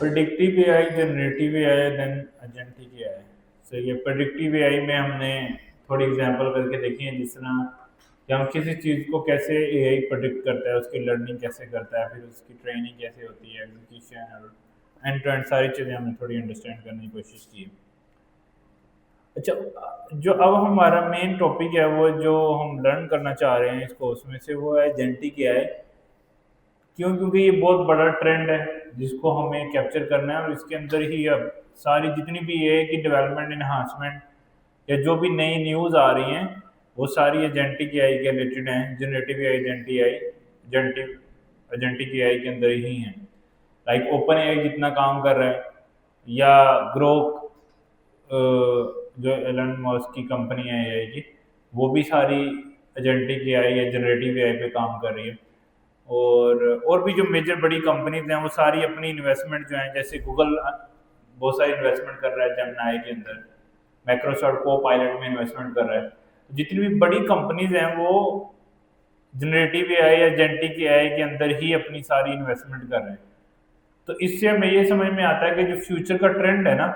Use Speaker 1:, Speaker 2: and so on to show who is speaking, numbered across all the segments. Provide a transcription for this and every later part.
Speaker 1: Predictive AI, generative AI, then agentic AI. So ये predictive AI में हमने थोड़ी एग्जांपल करके देखी है, जिस तरह कि हम किसी चीज़ को कैसे एआई प्रिडिक्ट करता है, उसकी लर्निंग कैसे करता है, फिर उसकी ट्रेनिंग कैसे होती है, एग्जीक्यूशन और एंड टू एंड सारी चीज़ें हमने थोड़ी अंडरस्टैंड करने की कोशिश की है। अच्छा, जो अब हमारा मेन टॉपिक है, वो जो हम लर्न करना चाह रहे हैं इस कोर्स में से, वो है एजेंटिक एआई। क्यों? क्योंकि ये बहुत बड़ा ट्रेंड है जिसको हमें कैप्चर करना है, और इसके अंदर ही अब सारी जितनी भी एआई की डेवलपमेंट, इन्हांसमेंट या जो भी नई न्यूज़ आ रही हैं, वो सारी एजेंटिक एआई के रिलेटेड हैं। जनरेटिव एआई, एजेंटिक एआई के अंदर ही हैं। लाइक ओपन एआई जितना काम कर रहा है, या ग्रोक, जो एलन मस्क की कंपनी है एआई की, वो भी सारी एजेंटिक एआई या जनरेटिव एआई पे काम कर रही है। और भी जो मेजर बड़ी कंपनीज हैं, वो सारी अपनी इन्वेस्टमेंट जो है, जैसे गूगल बहुत सारी इन्वेस्टमेंट कर रहा है जेमिनाई के अंदर, माइक्रोसॉफ्ट को पायलट में इन्वेस्टमेंट कर रहा है। तो जितनी भी बड़ी कंपनीज हैं, वो जनरेटिव एआई या एजेंटिक एआई के अंदर ही अपनी सारी इन्वेस्टमेंट कर रहे हैं। तो इससे हमें ये समझ में आता है कि जो फ्यूचर का ट्रेंड है ना,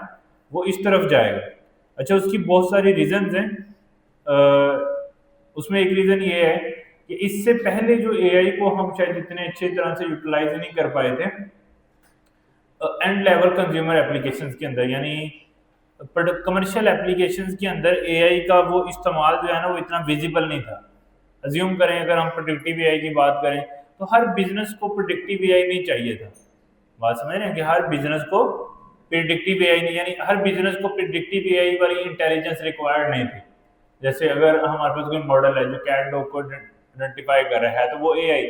Speaker 1: वो इस तरफ जाएगा। अच्छा, उसकी बहुत सारी रीजंस हैं। उसमें एक रीजन ये है कि इससे पहले जो एआई को हम शायद इतने अच्छे तरह से यूटिलाइज नहीं कर पाए थे एंड लेवल कंज्यूमर एप्लीकेशंस के अंदर, यानी कमर्शियल एप्लीकेशंस के अंदर एआई का वो इस्तेमाल जो है ना, वो इतना विजिबल नहीं था। अज्यूम करें, अगर हम प्रोडक्टिव एआई की बात करें, तो हर बिजनेस को प्रोडक्टिव एआई नहीं चाहिए था। बात समझ रहे हैं कि हर बिजनेस को प्रिडिक्टिव एआई नहीं, यानी हर बिजनेस को प्रिडिक्टिव एआई वाली इंटेलिजेंस रिक्वायर्ड नहीं थी। जैसे अगर हमारे पास कोई मॉडल है जो कैट डॉग को आइडेंटिफाई कर रहा है, तो वो एआई,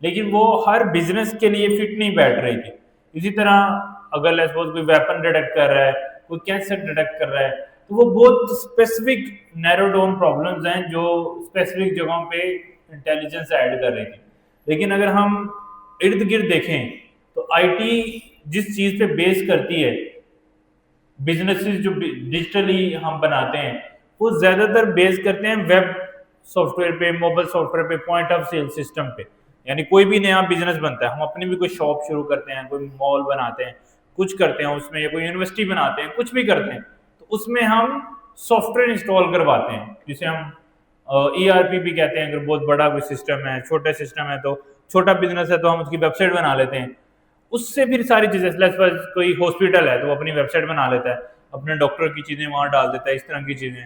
Speaker 1: लेकिन वो हर बिजनेस के लिए फिट नहीं बैठ रही थी। इसी तरह अगर लेट्स सपोज कोई वेपन डिटेक्ट कर रहा है, कोई कैंसर डिटेक्ट कर रहा है, तो वो बहुत स्पेसिफिक नैरो डाउन प्रॉब्लम्स हैं जो स्पेसिफिक जगहों पे इंटेलिजेंस ऐड कर रही थी। लेकिन अगर हम इर्द गिर्द देखें, तो आईटी जिस चीज पे बेस करती है, बिजनेसेस जो डिजिटली हम बनाते हैं, वो ज्यादातर बेस करते हैं वेब सॉफ्टवेयर पे, मोबाइल सॉफ्टवेयर पे, पॉइंट ऑफ सेल सिस्टम पे। यानी कोई भी नया बिजनेस बनता है, हम अपनी भी कोई शॉप शुरू करते हैं, कोई मॉल बनाते हैं, कुछ करते हैं उसमें, या कोई यूनिवर्सिटी बनाते हैं, कुछ भी करते हैं, तो उसमें हम सॉफ्टवेयर इंस्टॉल करवाते हैं, जिसे हम ईआरपी भी कहते हैं। अगर बहुत बड़ा कोई सिस्टम है, छोटा सिस्टम है, तो छोटा बिजनेस है, तो हम उसकी वेबसाइट बना लेते हैं। उससे फिर सारी चीजें, कोई हॉस्पिटल है तो वो अपनी वेबसाइट बना लेता है, अपने डॉक्टर की चीजें वहां डाल देता है, इस तरह की चीजें।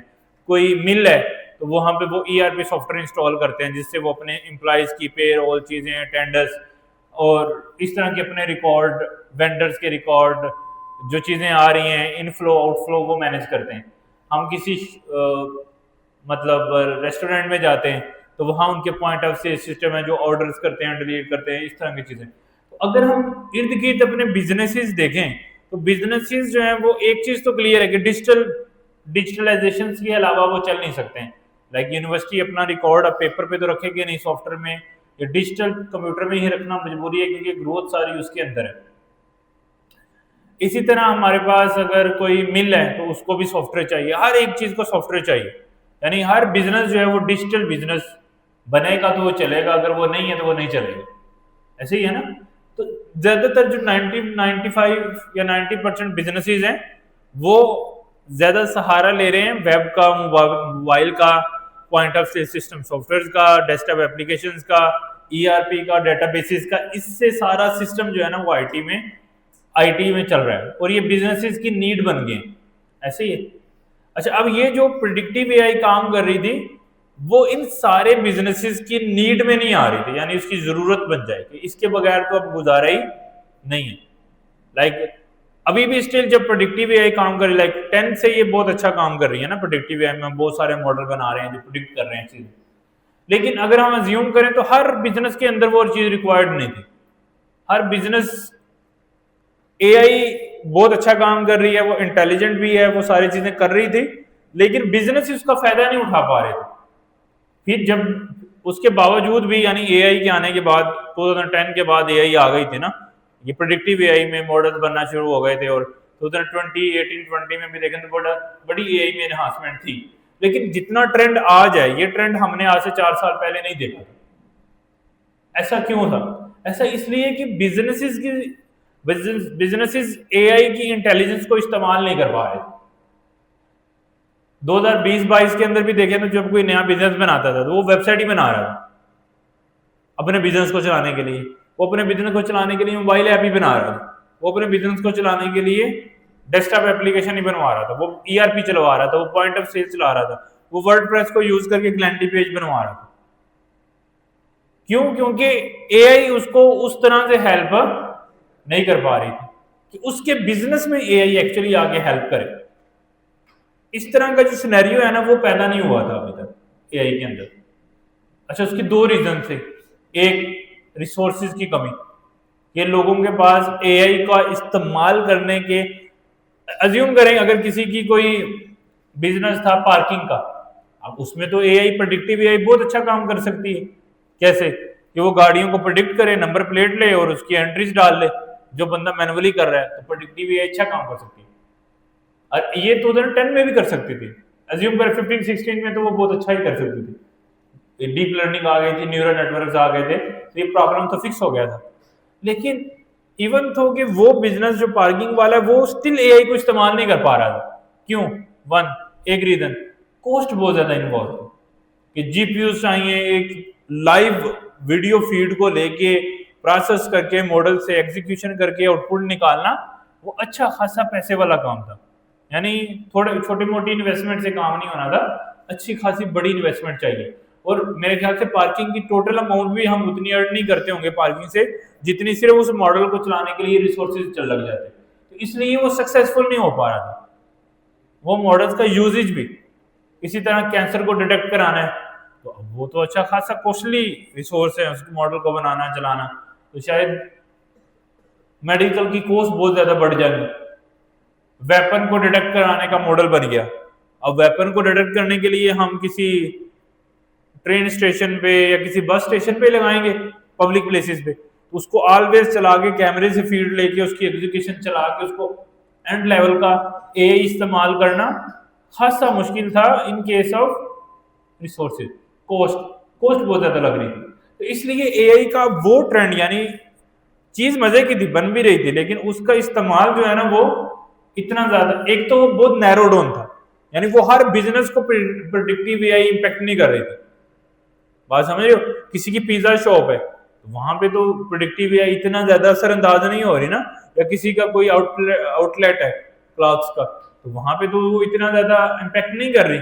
Speaker 1: कोई मिल है तो वहां पे वो ईआरपी सॉफ्टवेयर इंस्टॉल करते हैं, जिससे वो अपने एम्प्लॉयज की पेयर ऑल चीजें, टेंडर्स और इस तरह के अपने रिकॉर्ड, वेंडर्स के रिकॉर्ड, जो चीजें आ रही हैं, इनफ्लो आउटफ्लो, वो मैनेज करते हैं। हम किसी मतलब रेस्टोरेंट में जाते हैं, तो वहाँ उनके पॉइंट ऑफ सेल सिस्टम है, जो ऑर्डर्स करते हैं, डिलीट करते हैं, इस तरह की चीजें। तो अगर हम इर्द गिर्द अपने बिजनेसेस देखें, तो बिजनेसेस जो है, वो एक चीज तो क्लियर है कि डिजिटलाइजेशन के अलावा वो चल नहीं सकते हैं। लाइक यूनिवर्सिटी अपना रिकॉर्ड अब पेपर पे तो रखेगी नहीं, सॉफ्टवेयर में या डिजिटल कंप्यूटर में ही रखना मजबूरी है, क्योंकि ग्रोथ सारी उसके अंदर है। इसी तरह हमारे पास अगर कोई मिल है, तो उसको भी सॉफ्टवेयर चाहिए, हर एक चीज को सॉफ्टवेयर चाहिए। यानी हर बिजनेस जो है, वो डिजिटल बिजनेस बनेगा तो वो चलेगा, अगर वो नहीं है तो वो नहीं चलेगा। ऐसे ही है ना। तो ज्यादातर जो 95 या 90% बिजनेसेस हैं, वो ज्यादा सहारा ले रहे हैं वेब का, मोबाइल का, point of sale system software का, डेस्कटॉप एप्लीकेशंस का, ईआरपी का, डेटाबेसिस का। इससे सारा सिस्टम जो है ना, वो आईटी में चल रहा है, और ये बिजनेसेस की नीड बन गए। ऐसे ही है। अच्छा, अब ये जो प्रिडिक्टिव एआई काम कर रही थी, वो इन सारे बिजनेसेस की नीड में नहीं आ रही थी, यानी उसकी जरूरत बन जाएगी, इसके बगैर तो अब गुजारा ही नहीं है। लाइक अभी भी स्टिल जब प्रोडक्टिव एआई काम कर रही है, लाइक 10 से ये बहुत अच्छा काम कर रही है ना, प्रोडक्टिव एआई में हम बहुत सारे मॉडल बना रहे हैं जो प्रिडिक्ट कर रहे हैं चीजें। लेकिन अगर हम अज्यूम करें, तो हर बिजनेस के अंदर वो चीज रिक्वायर्ड नहीं थी। हर बिजनेस, एआई बहुत अच्छा काम कर रही है, वो इंटेलिजेंट भी है, वो सारी चीजें कर रही थी, लेकिन बिजनेस उसका फायदा नहीं उठा पा रहे थे। फिर जब उसके बावजूद भी, यानी एआई के आने के बाद, 2010 के बाद एआई आ गई थी ना, ये प्रिडिक्टिव एआई में मॉडल बनना शुरू हो गए थे, और 2020, 18, 20 में भी देखें तो बड़ी एआई में एनहांसमेंट थी। लेकिन जितना ट्रेंड आज है, ये ट्रेंड हमने आज से 4 साल पहले नहीं देखा था। ऐसा क्यों था? ऐसा इसलिए कि बिजनेसेस की बिजनेसेस एआई की इंटेलिजेंस को इस्तेमाल नहीं कर पा रहे। 2020-22 के अंदर भी देखें तो जब कोई नया बिजनेस बनाता था तो वो वेबसाइट ही बना रहा था अपने बिजनेस को चलाने के लिए। वो अपने बिजनेस को चलाने के लिए मोबाइल ऐप ही बना रहा था, वो अपने बिजनेस को चलाने के लिए डेस्कटॉप एप्लीकेशन ही बनवा रहा था, वो ईआरपी चलवा रहा था, वो पॉइंट ऑफ सेल चला रहा था, वो वर्डप्रेस को यूज करके एक लैंडिंग पेज बनवा रहा था। क्यों? क्योंकि एआई उसको उस तरह से हेल्प नहीं कर पा रही थी कि उसके बिजनेस में एआई एक्चुअली आगे हेल्प करे। इस तरह का जो सिनेरियो है ना वो पैदा नहीं हुआ था अभी तक एआई के अंदर। अच्छा, उसकी दो रीजन थे। एक रिसोर्सेज की कमी, ये लोगों के पास एआई का इस्तेमाल करने के, अज्यूम करें अगर किसी की कोई बिजनेस था पार्किंग का, अब उसमें तो एआई प्रेडिक्टिव एआई बहुत अच्छा काम कर सकती है। कैसे? कि वो गाड़ियों को प्रेडिक्ट करे, नंबर प्लेट ले और उसकी एंट्रीज डाल ले, जो बंदा मैनुअली कर रहा है तो प्रेडिक्टिव एआई अच्छा काम कर सकती है। और ये 2010 में भी कर सकती थी, अज्यूम कर 15-16 में तो वो बहुत अच्छा ही कर सकती थी। डीप लर्निंग आ गई थी, न्यूरल नेटवर्क्स आ गए थे, तो ये प्रॉब्लम तो फिक्स हो गया था। लेकिन इवन तो कि वो बिजनेस जो पार्किंग वाला है वो स्टिल एआई को इस्तेमाल नहीं कर पा रहा था। क्यों? एक रीजन, कॉस्ट बहुत ज्यादा इन्वॉल्व है कि जीपीयू चाहिए, एक लाइव वीडियो फीड को लेके प्रोसेस करके मॉडल से एग्जीक्यूशन करके आउटपुट निकालना वो अच्छा खासा पैसे वाला काम था। यानी थोड़े छोटी मोटी इन्वेस्टमेंट से काम नहीं होना था, अच्छी खासी बड़ी इन्वेस्टमेंट चाहिए। और मेरे ख्याल से पार्किंग की टोटल अमाउंट भी हम उतनी अर्न नहीं करते होंगे पार्किंग से जितनी सिर्फ उस मॉडल को चलाने के लिए रिसोर्सेज चल लग जाते, तो इसलिए वो सक्सेसफुल नहीं हो पा रहा था। वो मॉडल्स का यूजेज भी इसी तरह कैंसर को डिटेक्ट कराना है तो अब वो तो अच्छा खासा कॉस्टली रिसोर्स है, उसको मॉडल को बनाना चलाना, तो शायद मेडिकल की कॉस्ट बहुत ज्यादा बढ़ जाएगी। वेपन को डिटेक्ट कराने का मॉडल बन गया, अब वेपन को डिटेक्ट करने के लिए हम किसी ट्रेन स्टेशन पे या किसी बस स्टेशन पे लगाएंगे, पब्लिक प्लेसेस पे, तो उसको ऑलवेज चला के कैमरे से फीड लेके उसकी एग्जीक्यूशन चला के उसको एंड लेवल का एआई इस्तेमाल करना खासा मुश्किल था in case of resources. Cost बहुत ज्यादा लग रही थी, तो इसलिए एआई का वो ट्रेंड, यानी चीज मजे की थी, बन भी रही थी, लेकिन उसका इस्तेमाल जो है ना वो इतना ज्यादा, एक तो वो बहुत नैरो डाउन था, यानी वो हर बिजनेस को प्रेडिक्टिव एआई इंपैक्ट नहीं कर रही थी। बात समझ रहे हो? किसी की पिज्जा शॉप है तो वहां पे तो प्रेडिक्टिव एआई इतना ज्यादा असरअंदाज नहीं हो रही ना, या किसी का कोई आउटलेट है क्लॉथ्स का तो वहां पे तो वो इतना ज्यादा इंपैक्ट नहीं कर रही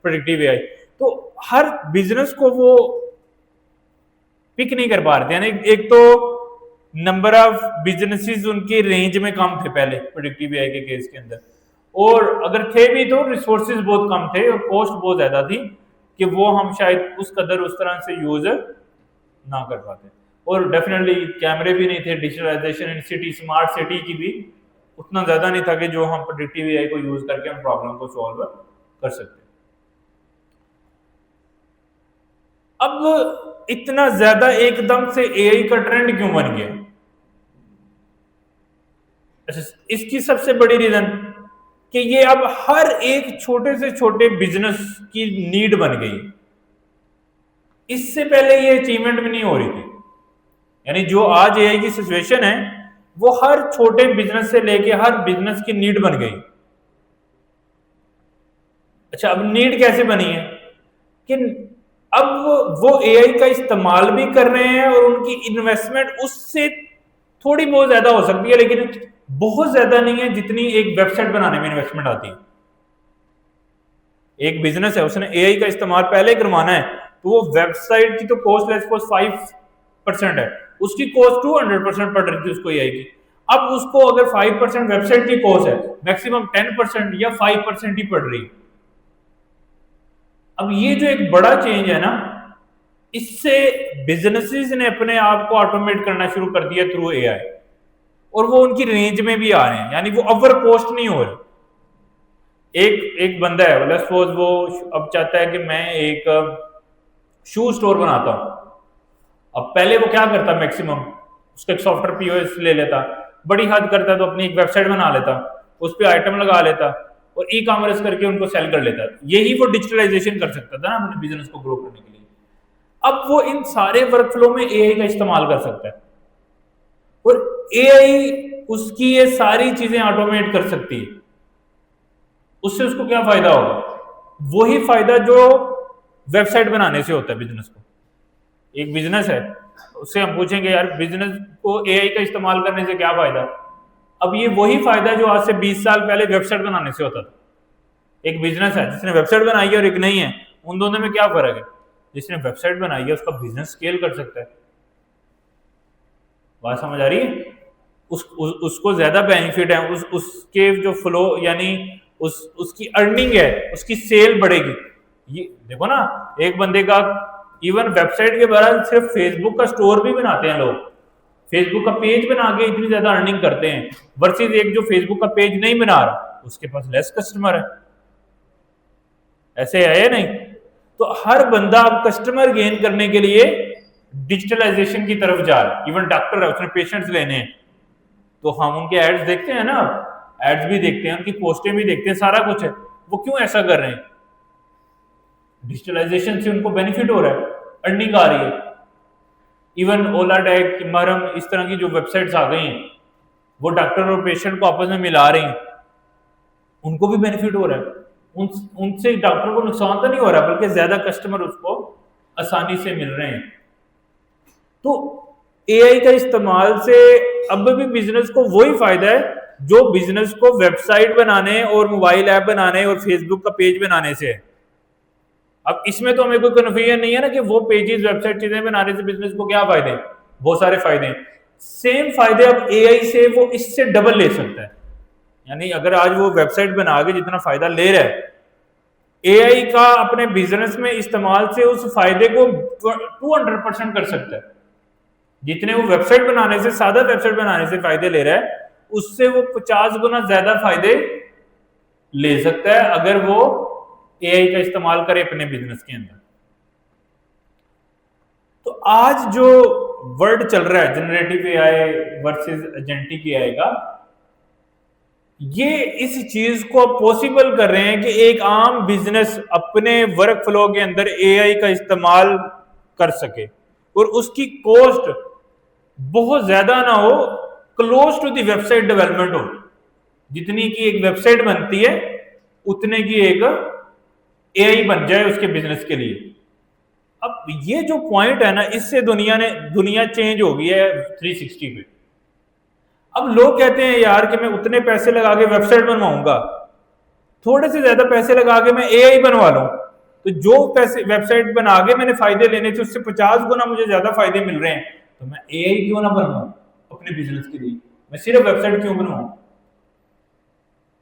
Speaker 1: प्रेडिक्टिव एआई। तो हर बिजनेस को वो पिक नहीं कर पा रहे थे, यानी एक तो नंबर ऑफ बिजनेसेस उनके रेंज में कम थे पहले प्रेडिक्टिव एआई के केस के अंदर, और अगर थे भी तो रिसोर्सेज बहुत कम थे और कॉस्ट बहुत ज्यादा थी कि वो हम शायद उस कदर उस तरह से यूज ना कर पाते। और डेफिनेटली कैमरे भी नहीं थे, digitalisation in city, smart city की भी उतना ज्यादा नहीं था कि जो हम प्रेडिक्टिव एआई को यूज करके हम प्रॉब्लम को सॉल्व कर सकते। अब इतना ज्यादा एकदम से एआई का ट्रेंड क्यों बन गया? अच्छा, इसकी सबसे बड़ी रीजन कि ये अब हर एक छोटे से छोटे बिजनेस की नीड बन गई। इससे पहले ये अचीवमेंट भी नहीं हो रही थी, यानी जो आज एआई की सिचुएशन है वो हर छोटे बिजनेस से लेके हर बिजनेस की नीड बन गई। अच्छा, अब नीड कैसे बनी है कि अब वो एआई का इस्तेमाल भी कर रहे हैं और उनकी इन्वेस्टमेंट उससे थोड़ी बहुत ज्यादा हो सकती है, लेकिन बहुत ज्यादा नहीं है जितनी एक वेबसाइट बनाने में इन्वेस्टमेंट आती है। एक बिजनेस है, उसने एआई का इस्तेमाल पहले करवाना है तो वो वेबसाइट की तो कॉस्ट लेस कॉस्ट 5% है, उसकी कॉस्ट 200% पड़ रही थी उसको एआई की। अब उसको अगर 5% वेबसाइट की कॉस्ट है, मैक्सिमम 10% या 5% ही पड़ रही है। अब ये जो एक बड़ा चेंज है ना, इससे बिजनेसेस ने अपने आप को ऑटोमेट करना शुरू कर दिया थ्रू एआई, और वो उनकी रेंज में भी आ रहे हैं, यानी वो ओवर कॉस्ट नहीं हो रहे। एक बंदा है, मतलब सपोज वो अब चाहता है कि मैं एक शू स्टोर बनाता हूं। अब पहले वो क्या करता, मैक्सिमम उसका एक सॉफ्टवेयर पीओएस ले लेता, बड़ी हद करता तो अपनी एक वेबसाइट बना लेता, उस पर आइटम लगा लेता और ई कॉमर्स करके उनको सेल कर लेता। यही वो डिजिटलाइजेशन कर सकता था ना अपने बिजनेस को ग्रो करने के लिए। अब वो इन सारे वर्कफ्लो में एआई का इस्तेमाल कर सकता है और एआई उसकी ये सारी चीजें ऑटोमेट कर सकती है। उससे उसको क्या फायदा होगा? वही फायदा जो वेबसाइट बनाने से होता है बिजनेस को। एक बिजनेस है, उससे हम पूछेंगे यार बिजनेस को एआई का इस्तेमाल करने से क्या फायदा? अब ये वही फायदा जो आज से 20 साल पहले वेबसाइट बनाने से होता था। एक बिजनेस है जिसने वेबसाइट बनाई है और एक नहीं है, उन दोनों में क्या फर्क है? जिसने वेबसाइट बनाई है उसका बिजनेस स्केल कर सकता है। बात समझ आ रही है? उसको ज्यादा बेनिफिट है, उसके जो फ्लो यानी उसकी अर्निंग है, उसकी सेल बढ़ेगी। ये देखो ना, एक बंदे का इवन वेबसाइट के बगैर सिर्फ फेसबुक का स्टोर भी बनाते हैं लोग, फेसबुक का पेज बना के इतनी ज्यादा अर्निंग करते हैं, वर्सेस एक जो फेसबुक का पेज नहीं बना रहा उसके पास लेस कस्टमर है। ऐसे है या नहीं? तो हर बंदा अब कस्टमर गेन करने के लिए डिजिटलाइजेशन की तरफ जा रहा है। इवन डॉक्टर है, उसने पेशेंट्स लेने हैं, तो हम उनके एड्स देखते हैं ना, एड्स भी देखते हैं, उनकी पोस्टें भी देखते हैं, सारा कुछ है। वो क्यों ऐसा कर रहे हैं? डिजिटलाइजेशन से उनको बेनिफिट हो रहा है, अर्निंग आ रही है। इवन ओला डेक, मरम, इस तरह की जो वेबसाइट्स आ गई हैं, वो डॉक्टर और पेशेंट को आपस में मिला रही हैं, उनको भी बेनिफिट हो रहा है। उनसे डॉक्टर को नुकसान तो नहीं हो रहा, बल्कि ज्यादा कस्टमर उसको आसानी से मिल रहे हैं। तो एआई का इस्तेमाल से अब भी बिजनेस को वही फायदा है जो बिजनेस को वेबसाइट बनाने और मोबाइल ऐप बनाने और फेसबुक का पेज बनाने से है। अब इसमें तो हमें कोई कन्फ्यूजन नहीं है ना कि वो पेजेस, वेबसाइट, चीजें बनाने से बिजनेस को क्या फायदे हैं। बहुत सारे फायदे हैं। सेम फायदे अब एआई से वो इससे डबल ले सकता है। यानी अगर आज वो वेबसाइट बना के जितना फायदा ले रहा है, एआई का अपने बिजनेस में इस्तेमाल से उस फायदे को 200% कर सकता है। जितने वो वेबसाइट बनाने से, सादा वेबसाइट बनाने से फायदे ले रहा है, उससे वो 50 गुना ज्यादा फायदे ले सकता है अगर वो एआई का इस्तेमाल करे अपने बिजनेस के अंदर। तो आज जो वर्ड चल रहा है generative AI versus agentic AI का, ये इस चीज को पॉसिबल कर रहे हैं कि एक आम बिजनेस अपने वर्क फ्लो के अंदर एआई का इस्तेमाल कर सके और उसकी कॉस्ट बहुत ज्यादा ना हो, close to the website development हो। जितनी की एक वेबसाइट बनती है उतने की एक एआई बन जाए उसके बिजनेस के लिए। अब ये जो पॉइंट है ना, इससे दुनिया चेंज हो गई है 360 पे। अब लोग कहते हैं यार कि मैं उतने पैसे लगा के वेबसाइट बनवाऊंगा, थोड़े से ज्यादा पैसे लगा के मैं एआई बनवा लूं, तो जो पैसे वेबसाइट बना के मैंने फायदे लेने थे उससे 50 गुना मुझे ज्यादा फायदे मिल रहे हैं, तो मैं एआई क्यों ना बनवाऊं अपने बिजनेस के लिए, मैं सिर्फ वेबसाइट क्यों बनवाऊं?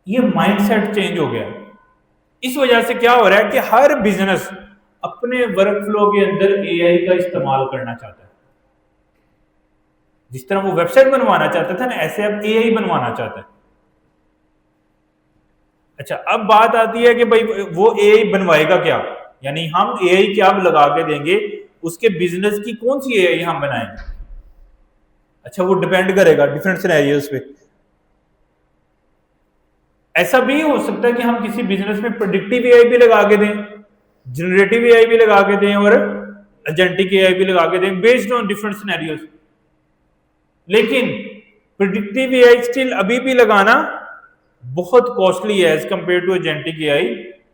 Speaker 1: ये माइंडसेट चेंज हो गया। इस वजह से क्या हो रहा है कि हर बिजनेस अपने वर्क फ्लो के अंदर एआई का इस्तेमाल करना चाहता है। जिस तरह वो वेबसाइट बनवाना चाहता था ना, ऐसे अब एआई बनवाना चाहता है। अच्छा, अब बात आती है कि भाई वो एआई बनवाएगा क्या, यानी हम एआई क्या लगा के देंगे, उसके बिजनेस की कौन सी एआई हम बनाएंगे। अच्छा, वो डिपेंड करेगा डिफरेंट सिनेरियोज पे। ऐसा भी हो सकता है कि हम किसी बिजनेस में प्रेडिक्टिव एआई भी लगा के दें, जनरेटिव एआई भी लगा के दें और एजेंटिक एआई भी लगा के दें बेस्ड ऑन डिफरेंट सिनेरियोज। लेकिन प्रेडिक्टिव एआई स्टिल अभी भी लगाना बहुत कॉस्टली है as compare to agentic AI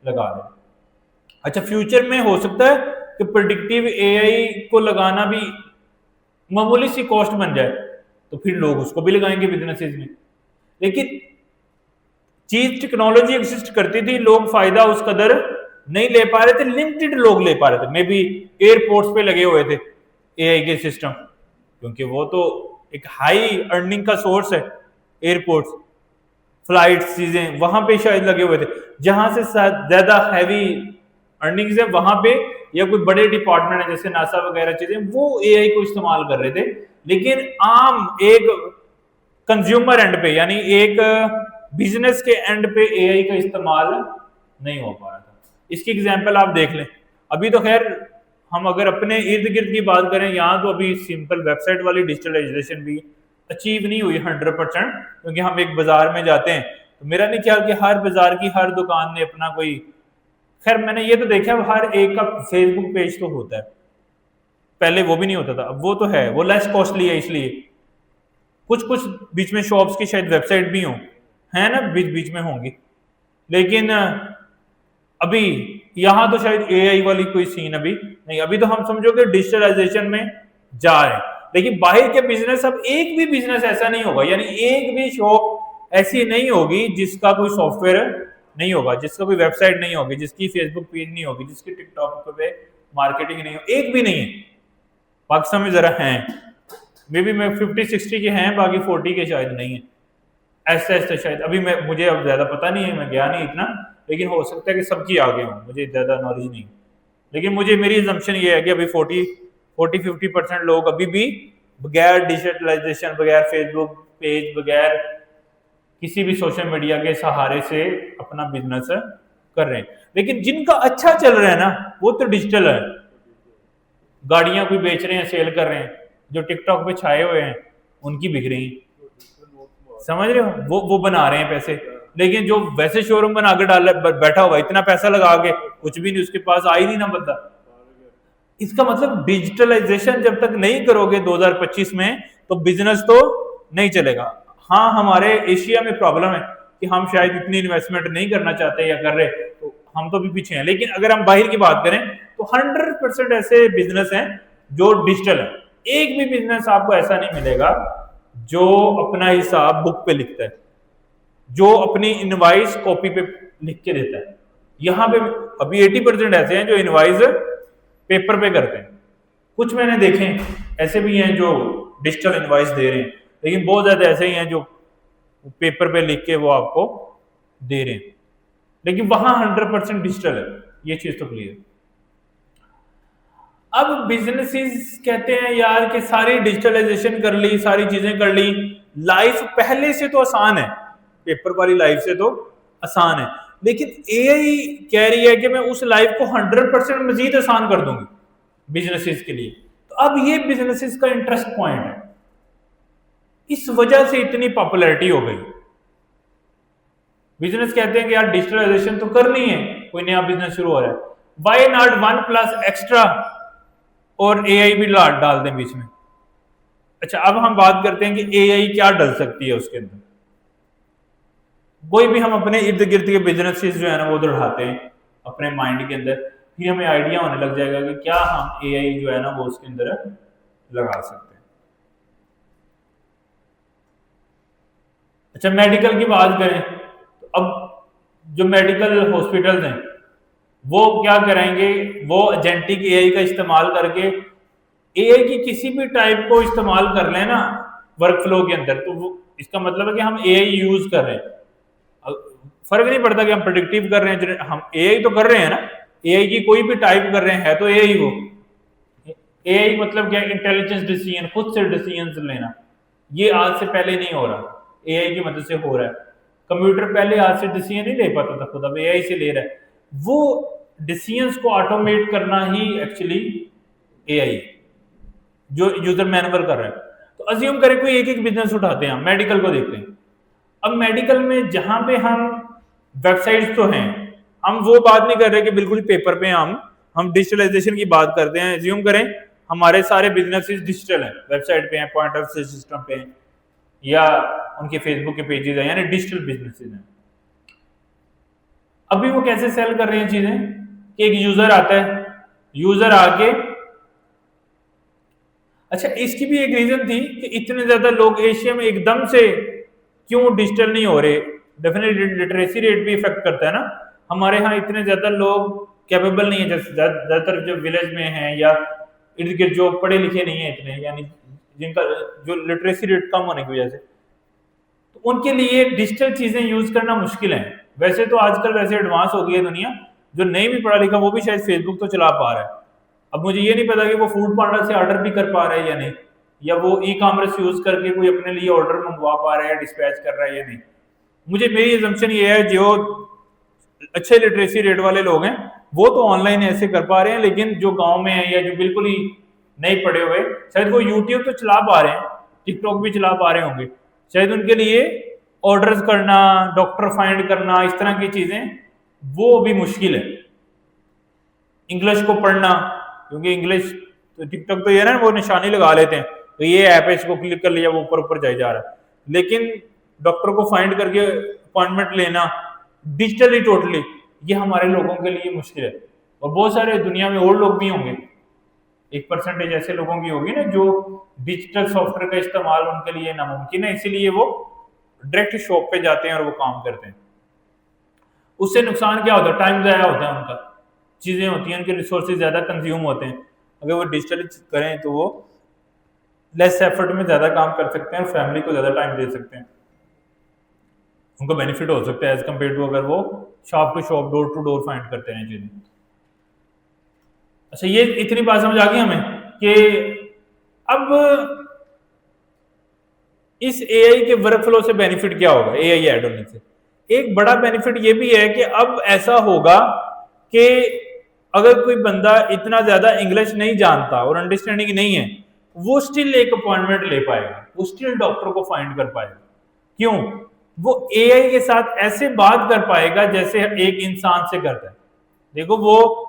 Speaker 1: लगा रहे। अच्छा, फ्यूचर में हो सकता है कि प्रेडिक्टिव एआई को लगाना भी मामूली सी कॉस्ट बन जाए, तो फिर लोग उसको भी लगाएंगे बिजनेसेस में। लेकिन चीज टेक्नोलॉजी एग्जिस्ट करती थी, लोग फायदा उस कदर नहीं ले पा रहे थे, लिमिटेड लोग ले पा रहे थे। मे बी एयरपोर्ट्स पे लगे हुए थे एआई के सिस्टम, क्योंकि वो तो एक हाई अर्निंग का सोर्स है। एयरपोर्ट्स, फ्लाइट, चीजें वहां पे शायद लगे हुए थे, जहां से ज्यादा हैवी अर्निंग्स है वहां पे, या कोई बड़े डिपार्टमेंट है जैसे नासा वगैरह चीजें, वो एआई को इस्तेमाल कर रहे थे। लेकिन आम एक कंज्यूमर एंड पे, यानी एक बिजनेस के एंड पे एआई का इस्तेमाल नहीं हो पा रहा था। इसकी एग्जांपल आप देख लें। अभी तो खैर हम अगर अपने इर्द गिर्द की बात करें, यहाँ तो अभी सिंपल वेबसाइट वाली डिजिटलाइजेशन भी अचीव नहीं हुई 100%, क्योंकि हम एक बाजार में जाते हैं तो मेरा नहीं ख्याल कि हर बाजार की हर दुकान ने अपना कोई, खैर मैंने ये तो देखा हर एक का फेसबुक पेज तो होता है, पहले वो भी नहीं होता था, अब वो तो है, वो लेस कॉस्टली है इसलिए कुछ कुछ बीच में शॉप्स की शायद वेबसाइट भी हो, है ना, बीच बीच में होंगी, लेकिन अभी यहाँ तो शायद एआई वाली कोई सीन अभी नहीं। अभी तो हम समझो कि डिजिटलाइजेशन में जा रहे हैं, लेकिन बाहर के बिजनेस, अब एक भी बिजनेस ऐसा नहीं होगा, यानी एक भी शॉप ऐसी नहीं होगी जिसका कोई सॉफ्टवेयर नहीं होगा, जिसका कोई वेबसाइट नहीं होगी, जिसकी फेसबुक पेज नहीं होगी, जिसकी टिकटॉक पे मार्केटिंग नहीं हो, एक भी नहीं है। पाकिस्तान में जरा हैं, मे बी मैं 50-60 के हैं, बाकी 40 के शायद नहीं है, ऐसा ऐसा शायद। अभी मैं, मुझे अब ज्यादा पता नहीं है, मैं गया नहीं इतना, लेकिन हो सकता है कि सबकी आगे हो, मुझे ज्यादा नॉलेज नहीं। लेकिन मुझे, मेरी एजम्पशन ये है कि अभी 40-50% लोग अभी भी बगैर डिजिटलाइजेशन, बगैर फेसबुक पेज, बगैर किसी भी सोशल मीडिया के सहारे से अपना बिजनेस कर रहे हैं। लेकिन जिनका अच्छा चल रहा है ना, वो तो डिजिटल है, गाड़ियां कोई बेच रहे हैं, सेल कर रहे हैं, जो टिकटॉक पे छाए हुए हैं उनकी बिक रही, समझ रहे हो, वो बना रहे हैं पैसे। लेकिन जो वैसे शोरूम बना के डाल बैठा हुआ, इतना पैसा लगा के, कुछ भी नहीं, उसके पास आ ही नहीं ना बंदा। इसका मतलब डिजिटलाइजेशन जब तक नहीं करोगे 2025 में, तो बिजनेस तो नहीं चलेगा। हाँ, हमारे एशिया में प्रॉब्लम है कि हम शायद इतनी इन्वेस्टमेंट नहीं करना चाहते या कर रहे, तो हम तो भी पीछे हैं। लेकिन अगर हम बाहर की बात करें तो 100% ऐसे बिजनेस हैं जो डिजिटल है। एक भी बिजनेस आपको ऐसा नहीं मिलेगा जो अपना हिसाब बुक पे लिखता है, जो अपनी इनवाइस कॉपी पे लिख के देता है। यहाँ पे अभी 80% ऐसे हैं जो इनवाइस पेपर पे करते हैं। कुछ मैंने देखे ऐसे भी हैं जो डिजिटल इनवाइस दे रहे हैं, लेकिन बहुत ज्यादा ऐसे ही हैं जो पेपर पे लिख के वो आपको दे रहे हैं। लेकिन वहां 100% डिजिटल है, ये चीज तो क्लियर। अब बिजनेसेस कहते हैं यार कि सारी डिजिटलाइजेशन कर ली, सारी चीजें कर ली, लाइफ पहले से तो आसान है, पेपर वाली लाइफ से तो आसान है, लेकिन एआई कह रही है कि मैं उस लाइफ को 100% मजीद आसान कर दूंगी बिजनेसेस के लिए। तो अब ये बिजनेसेस का इंटरेस्ट पॉइंट है, इस वजह से इतनी पॉपुलैरिटी हो गई। बिजनेस कहते हैं कि यार डिजिटलाइजेशन तो करनी है, कोई नया बिजनेस शुरू हो रहा है, वाई नॉट 1+ एक्स्ट्रा और एआई भी डाल दें बीच में। अच्छा, अब हम बात करते हैं कि एआई क्या डाल सकती है उसके अंदर। कोई भी हम अपने इर्द गिर्द के बिजनेसेस जो है ना वो उठाते हैं अपने माइंड के अंदर, फिर हमें आइडिया होने लग जाएगा कि क्या हम एआई जो है ना वो उसके अंदर लगा सकते हैं। अच्छा, मेडिकल की बात करें तो अब जो मेडिकल हॉस्पिटल्स हैं वो क्या करेंगे, वो एजेंटिक एआई का इस्तेमाल करके एआई की किसी भी टाइप को इस्तेमाल कर लें ना वर्कफ्लो के अंदर, तो वो इसका मतलब है कि हम एआई यूज कर रहे हैं। फर्क नहीं पड़ता कि हम प्रेडिक्टिव कर रहे हैं, हम एआई तो कर रहे हैं ना, एआई की कोई भी टाइप कर रहे हैं तो एआई वो। एआई मतलब क्या, इंटेलिजेंस डिसीजन, खुद से डिसीजन लेना, ये आज से पहले नहीं हो रहा, एआई की मदद से हो रहा है। कंप्यूटर पहले आज से डिसीजन नहीं ले पाता था खुद, अब एआई से ले रहा है। वो डिसीजंस को ऑटोमेट करना ही एक्चुअली एआई जो यूजर मैनुअल कर रहा है। तो अज्यूम करें कोई एक एक बिजनेस उठाते हैं, हम मेडिकल को देखते हैं। अब मेडिकल में जहां पे हम वेबसाइट्स तो हैं, हम वो बात नहीं कर रहे कि बिल्कुल पेपर पे, हम डिजिटलाइजेशन की बात करते हैं। अज्यूम करें हमारे सारे बिजनेसेस डिजिटल हैं, वेबसाइट पे हैं, पॉइंट ऑफ सेल सिस्टम पे हैं, या उनके फेसबुक के पेजेस हैं, यानी डिजिटल बिजनेसेस हैं। अभी वो कैसे सेल कर रहे हैं चीजें कि एक यूजर आता है, यूजर आके, अच्छा इसकी भी एक रीजन थी कि इतने ज्यादा लोग एशिया में एकदम से क्यों डिजिटल नहीं हो रहे, डेफिनेटली लिटरेसी रेट भी इफेक्ट करता है ना। हमारे यहाँ इतने ज्यादा लोग कैपेबल नहीं है, जैसे ज्यादातर जो विलेज में हैं या इर्द गिर्द जो पढ़े लिखे नहीं है इतने, यानी जिनका जो लिटरेसी रेट कम होने की वजह से, तो उनके लिए डिजिटल चीजें यूज करना मुश्किल है। वैसे तो आजकल वैसे एडवांस हो गई है दुनिया, जो नहीं भी पढ़ा लिखा वो भी शायद फेसबुक तो चला पा रहा है। अब मुझे ये नहीं पता कि वो फूड पांडा से ऑर्डर भी कर पा रहा है या नहीं, या वो ई कॉमर्स यूज करके कोई अपने लिए ऑर्डर मंगवा पा रहा है, डिस्पैच कर रहा है या नहीं। मुझे, मेरी एजम्पशन ये है जो अच्छे लिटरेसी रेट वाले लोग हैं वो तो ऑनलाइन ऐसे कर पा रहे हैं, लेकिन जो गांव में है या जो बिल्कुल ही नहीं पढ़े हुए, शायद वो यूट्यूब तो चला पा रहे हैं, टिकटॉक भी चला पा रहे होंगे, शायद उनके लिए ऑर्डर्स करना, डॉक्टर फाइंड करना, इस तरह की चीजें वो भी मुश्किल है। इंग्लिश को पढ़ना, क्योंकि इंग्लिश तो टिकटॉक तो ये ना वो निशानी लगा लेते हैं, तो ये ऐप है, इसको क्लिक कर लिया, वो ऊपर ऊपर जाए जा रहा है। लेकिन डॉक्टर को फाइंड करके अपॉइंटमेंट लेना डिजिटली टोटली, ये हमारे लोगों के लिए मुश्किल है। और बहुत सारे दुनिया में और लोग भी होंगे, एक परसेंटेज ऐसे लोगों की होगी ना जो डिजिटल सॉफ्टवेयर का इस्तेमाल उनके लिए नामुमकिन है, इसीलिए वो डायरेक्ट शॉप पे जाते हैं और वो काम करते हैं। उससे नुकसान क्या होता है? टाइम ज़ाया होता है उनका, चीज़ें होती हैं, उनके रिसोर्सेज ज़्यादा कंज्यूम होते हैं। अगर वो डिजिटली करें तो वो लेस एफर्ट में ज़्यादा काम कर सकते हैं और फैमिली को ज़्यादा टाइम दे सकते हैं, उनको बेनिफिट हो सकता है एज कम्पेयर टू अगर वो shop to shop, door to door find करते हैं चीज़ें। अच्छा, ये इतनी बात समझ आ गई हमें कि अब इस एआई के वर्कफ्लो से बेनिफिट क्या होगा एआई ऐड होने से? एक बड़ा बेनिफिट ये भी है कि अब ऐसा होगा कि अगर कोई बंदा इतना ज्यादा इंग्लिश नहीं जानता और अंडरस्टैंडिंग नहीं है, वो स्टिल एक अपॉइंटमेंट ले पाएगा, वो स्टिल डॉक्टर को फाइंड कर पाएगा। क्यों? वो एआई के साथ ऐसे बात कर पाएगा जैसे एक इंसान से करता है। देखो, वो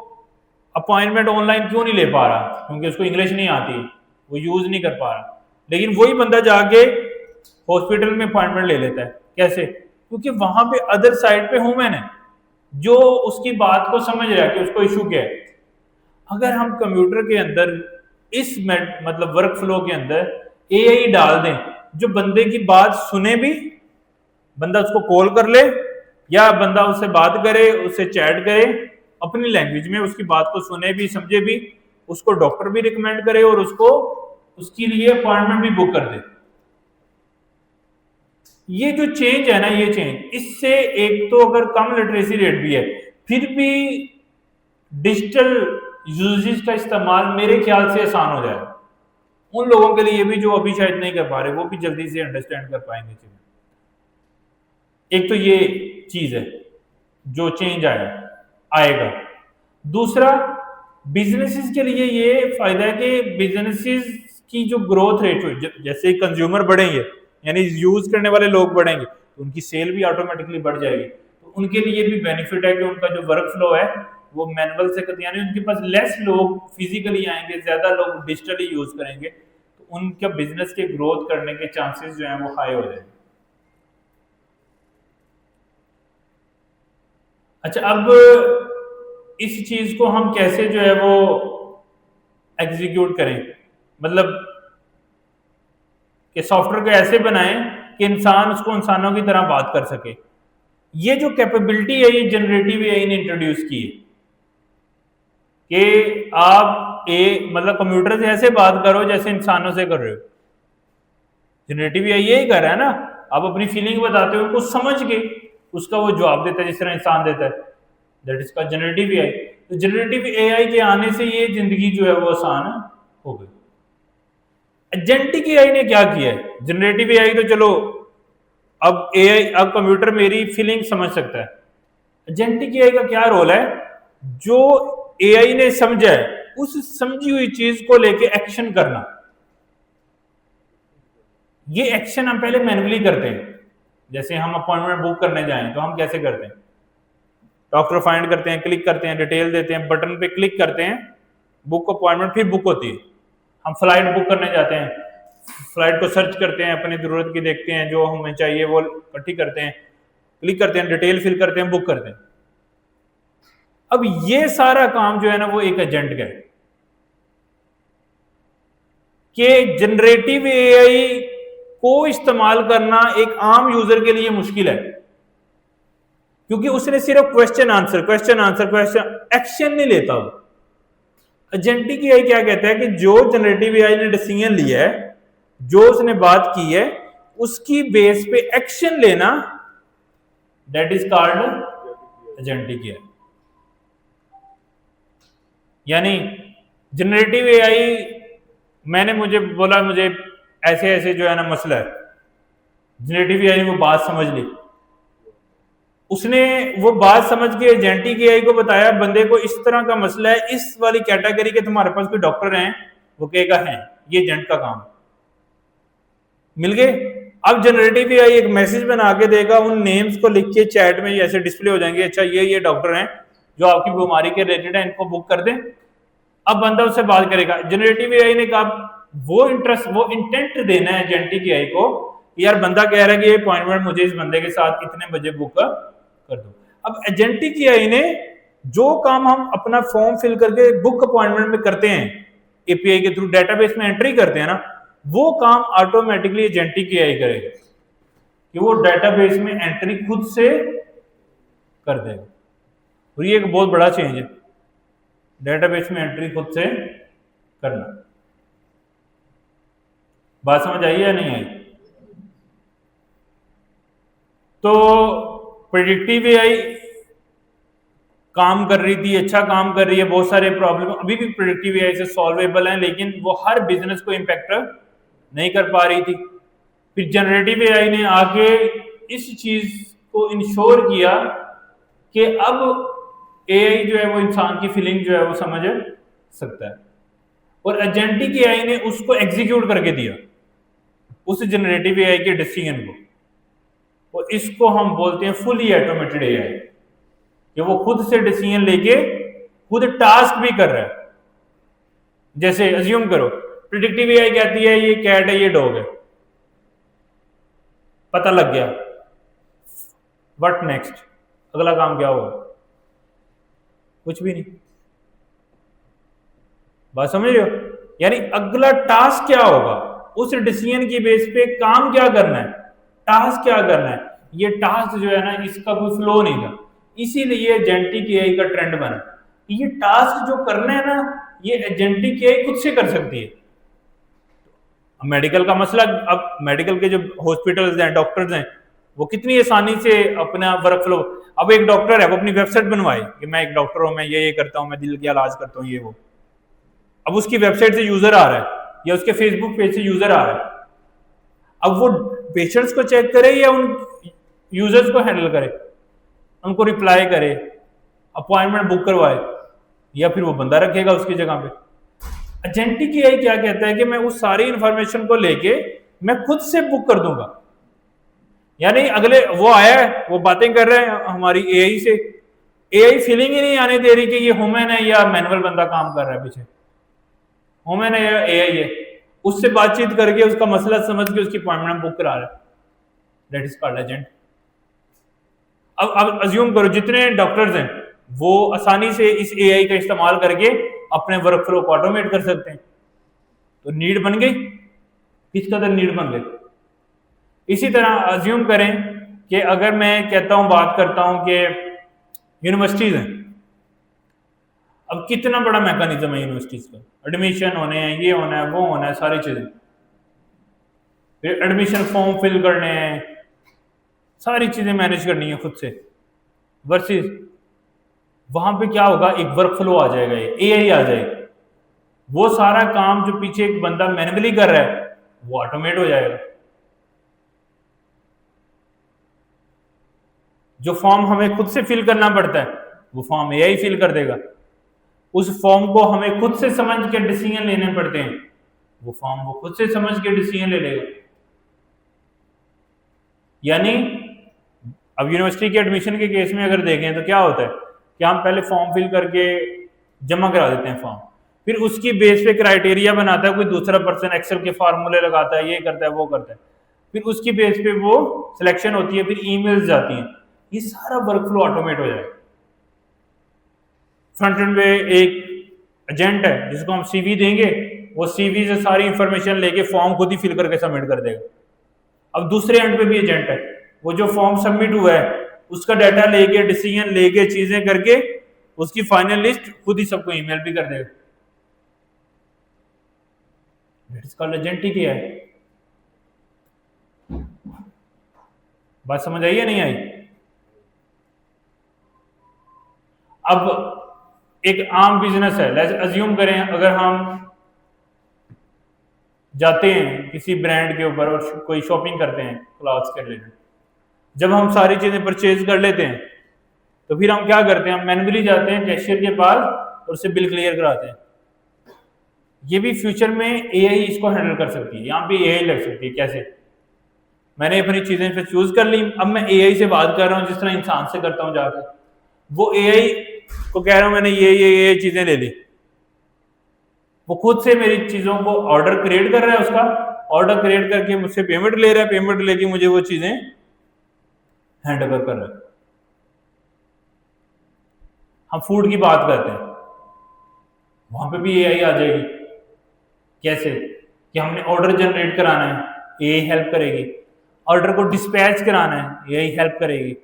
Speaker 1: अपॉइंटमेंट ऑनलाइन क्यों नहीं ले पा रहा? क्योंकि उसको इंग्लिश नहीं आती, वो यूज नहीं कर पा रहा। लेकिन वही बंदा जाके हॉस्पिटल में अपॉइंटमेंट ले लेता है। कैसे? क्योंकि वहां पे अदर साइड पे ह्यूमन है जो उसकी बात को समझ रहा है कि उसको इशू क्या है। अगर हम कंप्यूटर के अंदर इस मतलब वर्क फ्लो के अंदर एआई डाल दें जो बंदे की बात सुने भी, बंदा उसको कॉल कर ले या बंदा उससे बात करे, उससे चैट करे अपनी लैंग्वेज में, उसकी बात को सुने भी, समझे भी, उसको डॉक्टर भी रिकमेंड करे और उसको उसके लिए अपॉइंटमेंट भी बुक कर दे। ये जो चेंज है ना, ये चेंज, इससे एक तो अगर कम लिटरेसी रेट भी है, फिर भी डिजिटल यूजेस का इस्तेमाल मेरे ख्याल से आसान हो जाएगा उन लोगों के लिए भी जो अभी शायद नहीं कर पा रहे, वो भी जल्दी से अंडरस्टैंड कर पाएंगे चीजें। एक तो ये चीज है जो चेंज आएगा। दूसरा, बिजनेसेस के लिए ये फायदा है कि बिजनेसेस की जो ग्रोथ रेट, जैसे कंज्यूमर बढ़ेंगे यानी यूज करने वाले लोग बढ़ेंगे तो उनकी सेल भी ऑटोमेटिकली बढ़ जाएगी। तो उनके लिए भी बेनिफिट है कि उनका जो वर्क फ्लो है वो मैनुअल से करते, यानी उनके पास लेस लोग फिजिकली आएंगे, ज्यादा लोग डिजिटली यूज करेंगे, तो उनका बिजनेस के ग्रोथ करने के चांसेस जो है वो हाई हो जाएंगे। अच्छा, अब इस चीज को हम कैसे जो है वो एग्जीक्यूट करें, मतलब कि सॉफ्टवेयर को ऐसे बनाएं कि इंसान उसको इंसानों की तरह बात कर सके। ये जो कैपेबिलिटी है ये जनरेटिव एआई ने इंट्रोड्यूस की है कि आप मतलब कंप्यूटर से ऐसे बात करो जैसे इंसानों से कर रहे हो। जनरेटिव एआई यही कर रहा है ना, आप अपनी फीलिंग बताते हो, उनको समझ के उसका वो जवाब देता है जिस तरह इंसान देता है। दैट इज का जनरेटिव एआई। तो जनरेटिव एआई के आने से ये जिंदगी जो है वो आसान हो गई। एजेंटिक एआई ने क्या किया है? जनरेटिव एआई तो चलो अब एआई, अब कंप्यूटर मेरी फीलिंग समझ सकता है। एजेंटिक एआई का क्या रोल है? जो एआई ने समझा है उस समझी हुई चीज को लेके एक्शन करना। ये एक्शन हम पहले मैन्युअली करते हैं। जैसे हम अपॉइंटमेंट बुक करने जाएं तो हम कैसे करते हैं? डॉक्टर फाइंड करते हैं, क्लिक करते हैं, डिटेल देते हैं, बटन पे क्लिक करते हैं, बुक अपॉइंटमेंट, फिर बुक होती है। हम फ्लाइट बुक करने जाते हैं, फ्लाइट को सर्च करते हैं, अपनी जरूरत की देखते हैं, जो हमें चाहिए वो इकट्ठी करते हैं, क्लिक करते हैं, डिटेल फिल करते हैं, बुक करते हैं। अब ये सारा काम जो है ना वो एक एजेंट का है कि जनरेटिव एआई को इस्तेमाल करना एक आम यूजर के लिए मुश्किल है, क्योंकि उसने सिर्फ क्वेश्चन आंसर एक्शन नहीं लेता। वो एजेंटिक एआई क्या कहता है कि जो जनरेटिव एआई ने डिसीजन लिया है, जो उसने बात की है, उसकी बेस पे एक्शन लेना, that is called agentic AI. यानी जनरेटिव एआई, मैंने मुझे बोला मुझे ऐसे ऐसे जो है ना मसला है, जनरेटिव एआई ने वो बात समझ ली, उसने वो बात समझ के एजेंटिक एआई को बताया बंदे को इस तरह का मसला है, इस वाली कैटेगरी के तुम्हारे पास कोई डॉक्टर हैं? वो कहेगा है, ये एजेंट का काम। मिल गए। अब जनरेटिव एआई एक मैसेज बना के देगा, उन नेम्स को लिख के चैट में ऐसे डिस्प्ले हो जाएंगे, अच्छा ये डॉक्टर हैं जो आपकी बीमारी के रिलेटेड है, इनको बुक कर दें। अब बंदा उससे बात करेगा। जनरेटिव एआई ने कहा वो इंटरेस्ट, वो इंटेंट देना है एजेंटिक एआई को, यार बंदा कह रहा है कि ये अपॉइंटमेंट मुझे इस बंदे के साथ इतने बजे बुक कर दो। अब एजेंटिक एआई ने जो काम हम अपना फॉर्म फिल करके बुक अपॉइंटमेंट में करते हैं, एपीआई के थ्रू डेटाबेस में एंट्री करते हैं ना, वो काम ऑटोमेटिकली एजेंटिक एआई करेगा कि वो डेटाबेस में एंट्री खुद से कर देगा। और ये एक बहुत बड़ा चेंज है, डेटाबेस में एंट्री खुद से करना। बात समझ आई या नहीं आई? तो प्रेडिक्टिव एआई काम कर रही थी, अच्छा काम कर रही है, बहुत सारे प्रॉब्लम अभी भी प्रेडिक्टिव एआई से सॉल्वेबल हैं, लेकिन वो हर बिजनेस को इम्पैक्ट नहीं कर पा रही थी। फिर जनरेटिव एआई ने आके इस चीज को इंश्योर किया कि अब एआई जो है वो इंसान की फीलिंग जो है वो समझ सकता है, और एजेंटिक एआई ने उसको एग्जीक्यूट करके दिया, उस जनरेटिव एआई के डिसीजन को। और इसको हम बोलते हैं फुली ऑटोमेटेड एआई, कि वो खुद से डिसीजन लेके खुद टास्क भी कर रहा है। जैसे अज्यूम करो प्रेडिक्टिव एआई कहती है ये कैट है, ये डॉग है, पता लग गया, व्हाट नेक्स्ट, अगला काम क्या होगा? कुछ भी नहीं। बात समझ रहे हो? यानी अगला टास्क क्या होगा, उस डिसीजन की बेस पे काम क्या करना है, टास्क क्या करना है, ये टास्क जो है ना इसका कोई फ्लो नहीं था, इसीलिए एजेंटिक एआई का ट्रेंड बना। ये टास्क जो करना है ना, ये एजेंटिक एआई खुद से कर सकती है। मेडिकल का मसला, अब मेडिकल के जो हॉस्पिटल्स हैं, डॉक्टर्स हैं, वो कितनी आसानी से अपना वर्क फ्लो, अब एक डॉक्टर है वो अपनी वेबसाइट बनवाए कि मैं एक डॉक्टर हूं, मैं ये करता हूं, मैं दिल का इलाज करता हूं, ये वो। अब उसकी वेबसाइट से यूजर आ रहा है या उसके फेसबुक पेज से यूजर आ रहा है, अब वो पेशेंट्स को चेक करे या उन यूजर्स को हैंडल करे, उनको रिप्लाई करे, अपॉइंटमेंट बुक करवाए, या फिर वो बंदा रखेगा उसकी जगह पे। एजेंटिक एआई क्या कहता है कि मैं उस सारी इंफॉर्मेशन को लेके मैं खुद से बुक कर दूंगा। यानी अगले वो आया है, वो बातें कर रहे हैं हमारी एआई से, एआई फीलिंग ही नहीं आने दे रही कि ये ह्यूमन है या मैनुअल बंदा काम कर रहा है पीछे, ह्यूमन है या एआई है। उससे बातचीत करके उसका मसला समझ के उसकी अपॉइंटमेंट बुक करा रहा है, दैट इज कॉल्ड एजेंट। अब अज्यूम करो जितने डॉक्टर्स हैं वो आसानी से इस एआई का इस्तेमाल करके अपने वर्क फ्लो को ऑटोमेट कर सकते हैं, तो नीड बन गई, किस कदर नीड बन गई। इसी तरह अज्यूम करें कि अगर मैं कहता हूं, बात करता हूं कि यूनिवर्सिटीज हैं, अब कितना बड़ा मैकेनिज्म है यूनिवर्सिटीज का, एडमिशन होने हैं, ये होना है, वो होना है, सारी चीजें, फिर एडमिशन फॉर्म फिल करने हैं, सारी चीजें मैनेज करनी है खुद से। वर्सेस वहां पे क्या होगा, एक वर्क फ्लो आ जाएगा, एआई आ जाएगा, वो सारा काम जो पीछे एक बंदा मैनुअली कर रहा है वो ऑटोमेट हो जाएगा। जो फॉर्म हमें खुद से फिल करना पड़ता है वो फॉर्म एआई फिल कर देगा। उस फॉर्म को हमें खुद से समझ के डिसीजन लेने पड़ते हैं, वो फॉर्म वो खुद से समझ के डिसीजन ले लेगा। यानी अब यूनिवर्सिटी के एडमिशन के केस में अगर देखें तो क्या होता है कि हम पहले फॉर्म फिल करके जमा करा देते हैं फॉर्म, फिर उसकी बेस पे क्राइटेरिया बनाता है कोई दूसरा पर्सन, एक्सेल के फार्मूले लगाता है, ये करता है, वो करता है, फिर उसकी बेस पे वो सिलेक्शन होती है, फिर ईमेल्स जाती हैं, ये सारा वर्क फ्लो ऑटोमेट हो जाएगा। फ्रंट एंड में एक एजेंट है जिसको हम सीवी देंगे, वो सीवी से सारी इंफॉर्मेशन लेके फॉर्म खुद ही फिल करके सबमिट कर देगा। अब दूसरे एंड पे भी एजेंट है, वो जो फॉर्म सबमिट हुआ है उसका डाटा लेके, डिसीजन लेके, चीजें करके उसकी फाइनल लिस्ट खुद ही सबको ईमेल भी कर देगा। That is called agentic AI. बात समझ आई या नहीं आई? अब एक आम बिजनेस है, लेट्स अज्यूम करें अगर हम जाते हैं किसी ब्रांड के ऊपर और कोई शॉपिंग करते हैं क्लॉथ्स के रिलेटेड, जब हम सारी चीजें परचेज कर लेते हैं तो फिर हम क्या करते हैं, हम मैन्युअली जाते हैं कैशियर के पास और उससे बिल क्लियर कराते हैं। ये भी फ्यूचर में एआई इसको हैंडल कर सकती है, यहाँ पे एआई लग सकती है। कैसे? मैंने अपनी चीजें फिर चूज कर ली, अब मैं एआई से बात कर रहा हूँ जिस तरह इंसान से करता हूँ जाकर, वो एआई को कह रहा हूँ मैंने ये चीजें ले ली, वो खुद से मेरी चीजों को ऑर्डर क्रिएट कर रहा है, उसका ऑर्डर क्रिएट करके मुझसे पेमेंट ले रहा है, पेमेंट लेके मुझे वो चीजें हैंड ओवर कर रहा है। हम फूड की बात करते हैं, वहां पे भी एआई आ जाएगी। कैसे? कि हमने ऑर्डर जनरेट कराना है, एआई हेल्प करेगी। ऑर्डर को डिस्पैच कराना है, एआई हेल्प करेगी।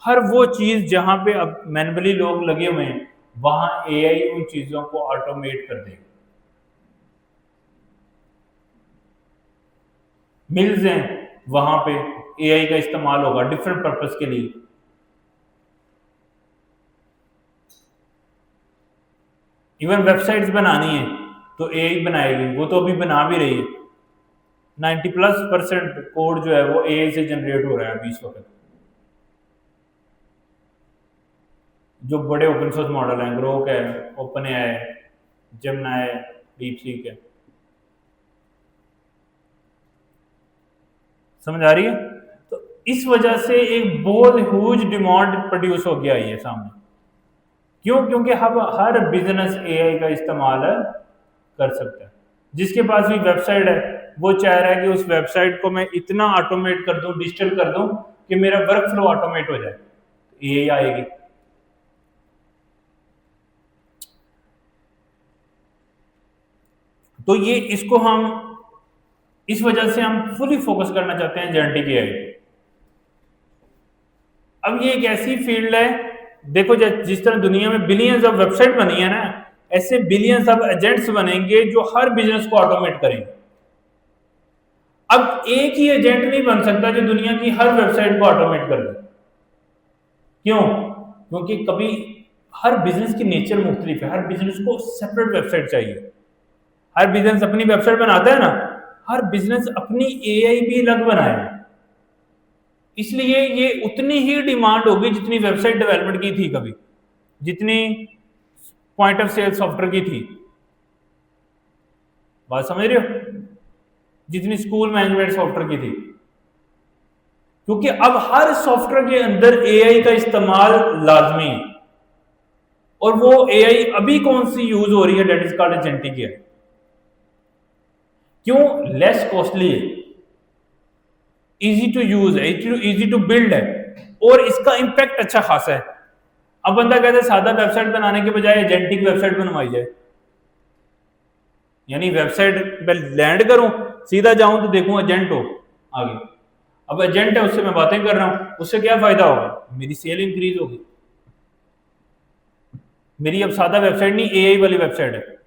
Speaker 1: हर वो चीज जहां पे अब मैनुअली लोग लगे हुए हैं, वहां एआई उन चीजों को ऑटोमेट कर देगी। मिल्स हैं, वहां पे एआई का इस्तेमाल होगा डिफरेंट पर्पस के लिए। इवन वेबसाइट्स बनानी है तो एआई बनाएगी, वो तो अभी बना भी रही है। 90+% कोड जो है वो एआई से जनरेट हो रहा है अभी इस वक्त। जो बड़े ओपन सोर्स मॉडल हैं, ग्रोक है, ओपन एआई है, जेमिनी है, डीपसीक है। समझ आ रही है? तो इस वजह से एक बहुत ह्यूज डिमांड प्रोड्यूस हो गया है सामने। क्यों? क्योंकि अब हर बिजनेस एआई का इस्तेमाल कर सकता है। जिसके पास भी वेबसाइट है वो चाह रहा है कि उस वेबसाइट को मैं इतना ऑटोमेट कर दूं, डिजिटल कर दूं कि मेरा वर्क फ्लो ऑटोमेट हो जाए, एआई आएगी। तो ये इसको हम इस वजह से हम फुली फोकस करना चाहते हैं जेनेटिक एआई। अब ये एक ऐसी फील्ड है, देखो जिस तरह दुनिया में बिलियंस ऑफ वेबसाइट बनी है ना, ऐसे बिलियंस ऑफ एजेंट्स बनेंगे जो हर बिजनेस को ऑटोमेट करेंगे। अब एक ही एजेंट नहीं बन सकता जो दुनिया की हर वेबसाइट को ऑटोमेट कर दे। क्यों? क्योंकि कभी हर बिजनेस की नेचर मुख्तलिफ है, हर बिजनेस को सेपरेट वेबसाइट चाहिए। हर बिजनेस अपनी वेबसाइट बनाता है ना, हर बिजनेस अपनी एआई भी अलग बनाए। इसलिए ये उतनी ही डिमांड होगी जितनी वेबसाइट डेवलपमेंट की थी कभी, जितनी पॉइंट ऑफ सेल सॉफ्टवेयर की थी। बात समझ रहे हो? जितनी स्कूल मैनेजमेंट सॉफ्टवेयर की थी। क्योंकि अब हर सॉफ्टवेयर के अंदर एआई का इस्तेमाल लाजमी है। और वो एआई अभी कौन सी यूज हो रही है, that is called agentic AI. क्यों? लेस कॉस्टली है, इजी टू यूज है, इजी टू बिल्ड है, और इसका इंपैक्ट अच्छा खासा है। अब बंदा कहता है सादा वेबसाइट बनाने के बजाय एजेंटिक वेबसाइट बनवाई जाए, यानी वेबसाइट पे लैंड करूं, सीधा जाऊं तो देखूं एजेंट हो आगे। अब एजेंट है, उससे मैं बातें कर रहा हूं, उससे क्या फायदा होगा? मेरी सेल इंक्रीज होगी। मेरी अब सादा वेबसाइट नहीं, एआई वाली वेबसाइट है।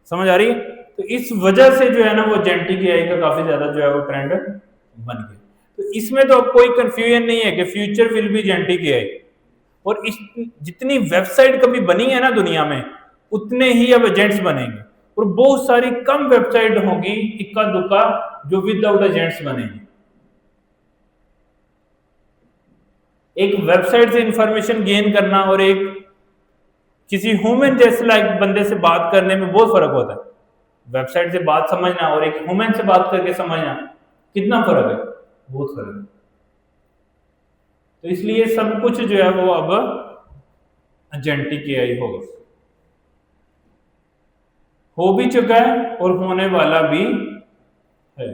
Speaker 1: समझ आ रही है? तो इस वजह से जो है ना वो एजेंटिक एआई का काफी ज्यादा जो है वो ट्रेंड बन गया। तो इसमें तो अब कोई कंफ्यूजन नहीं है कि future will be agentic AI. और इस जितनी वेबसाइट कभी बनी है ना दुनिया में, उतने ही अब एजेंट्स बनेंगे। और बहुत सारी कम वेबसाइट होगी इक्का दुक्का जो विदाउट एजेंट्स बनेंगी। एक वेबसाइट से इंफॉर्मेशन गेन करना और एक किसी ह्यूमन जैसे लाइक बंदे से बात करने में बहुत फर्क होता है। वेबसाइट से बात समझना और एक ह्यूमन से बात करके समझना, कितना फर्क है? बहुत फर्क है। तो इसलिए सब कुछ जो है वो अब एजेंटिक एआई होगा, हो भी चुका है और होने वाला भी है।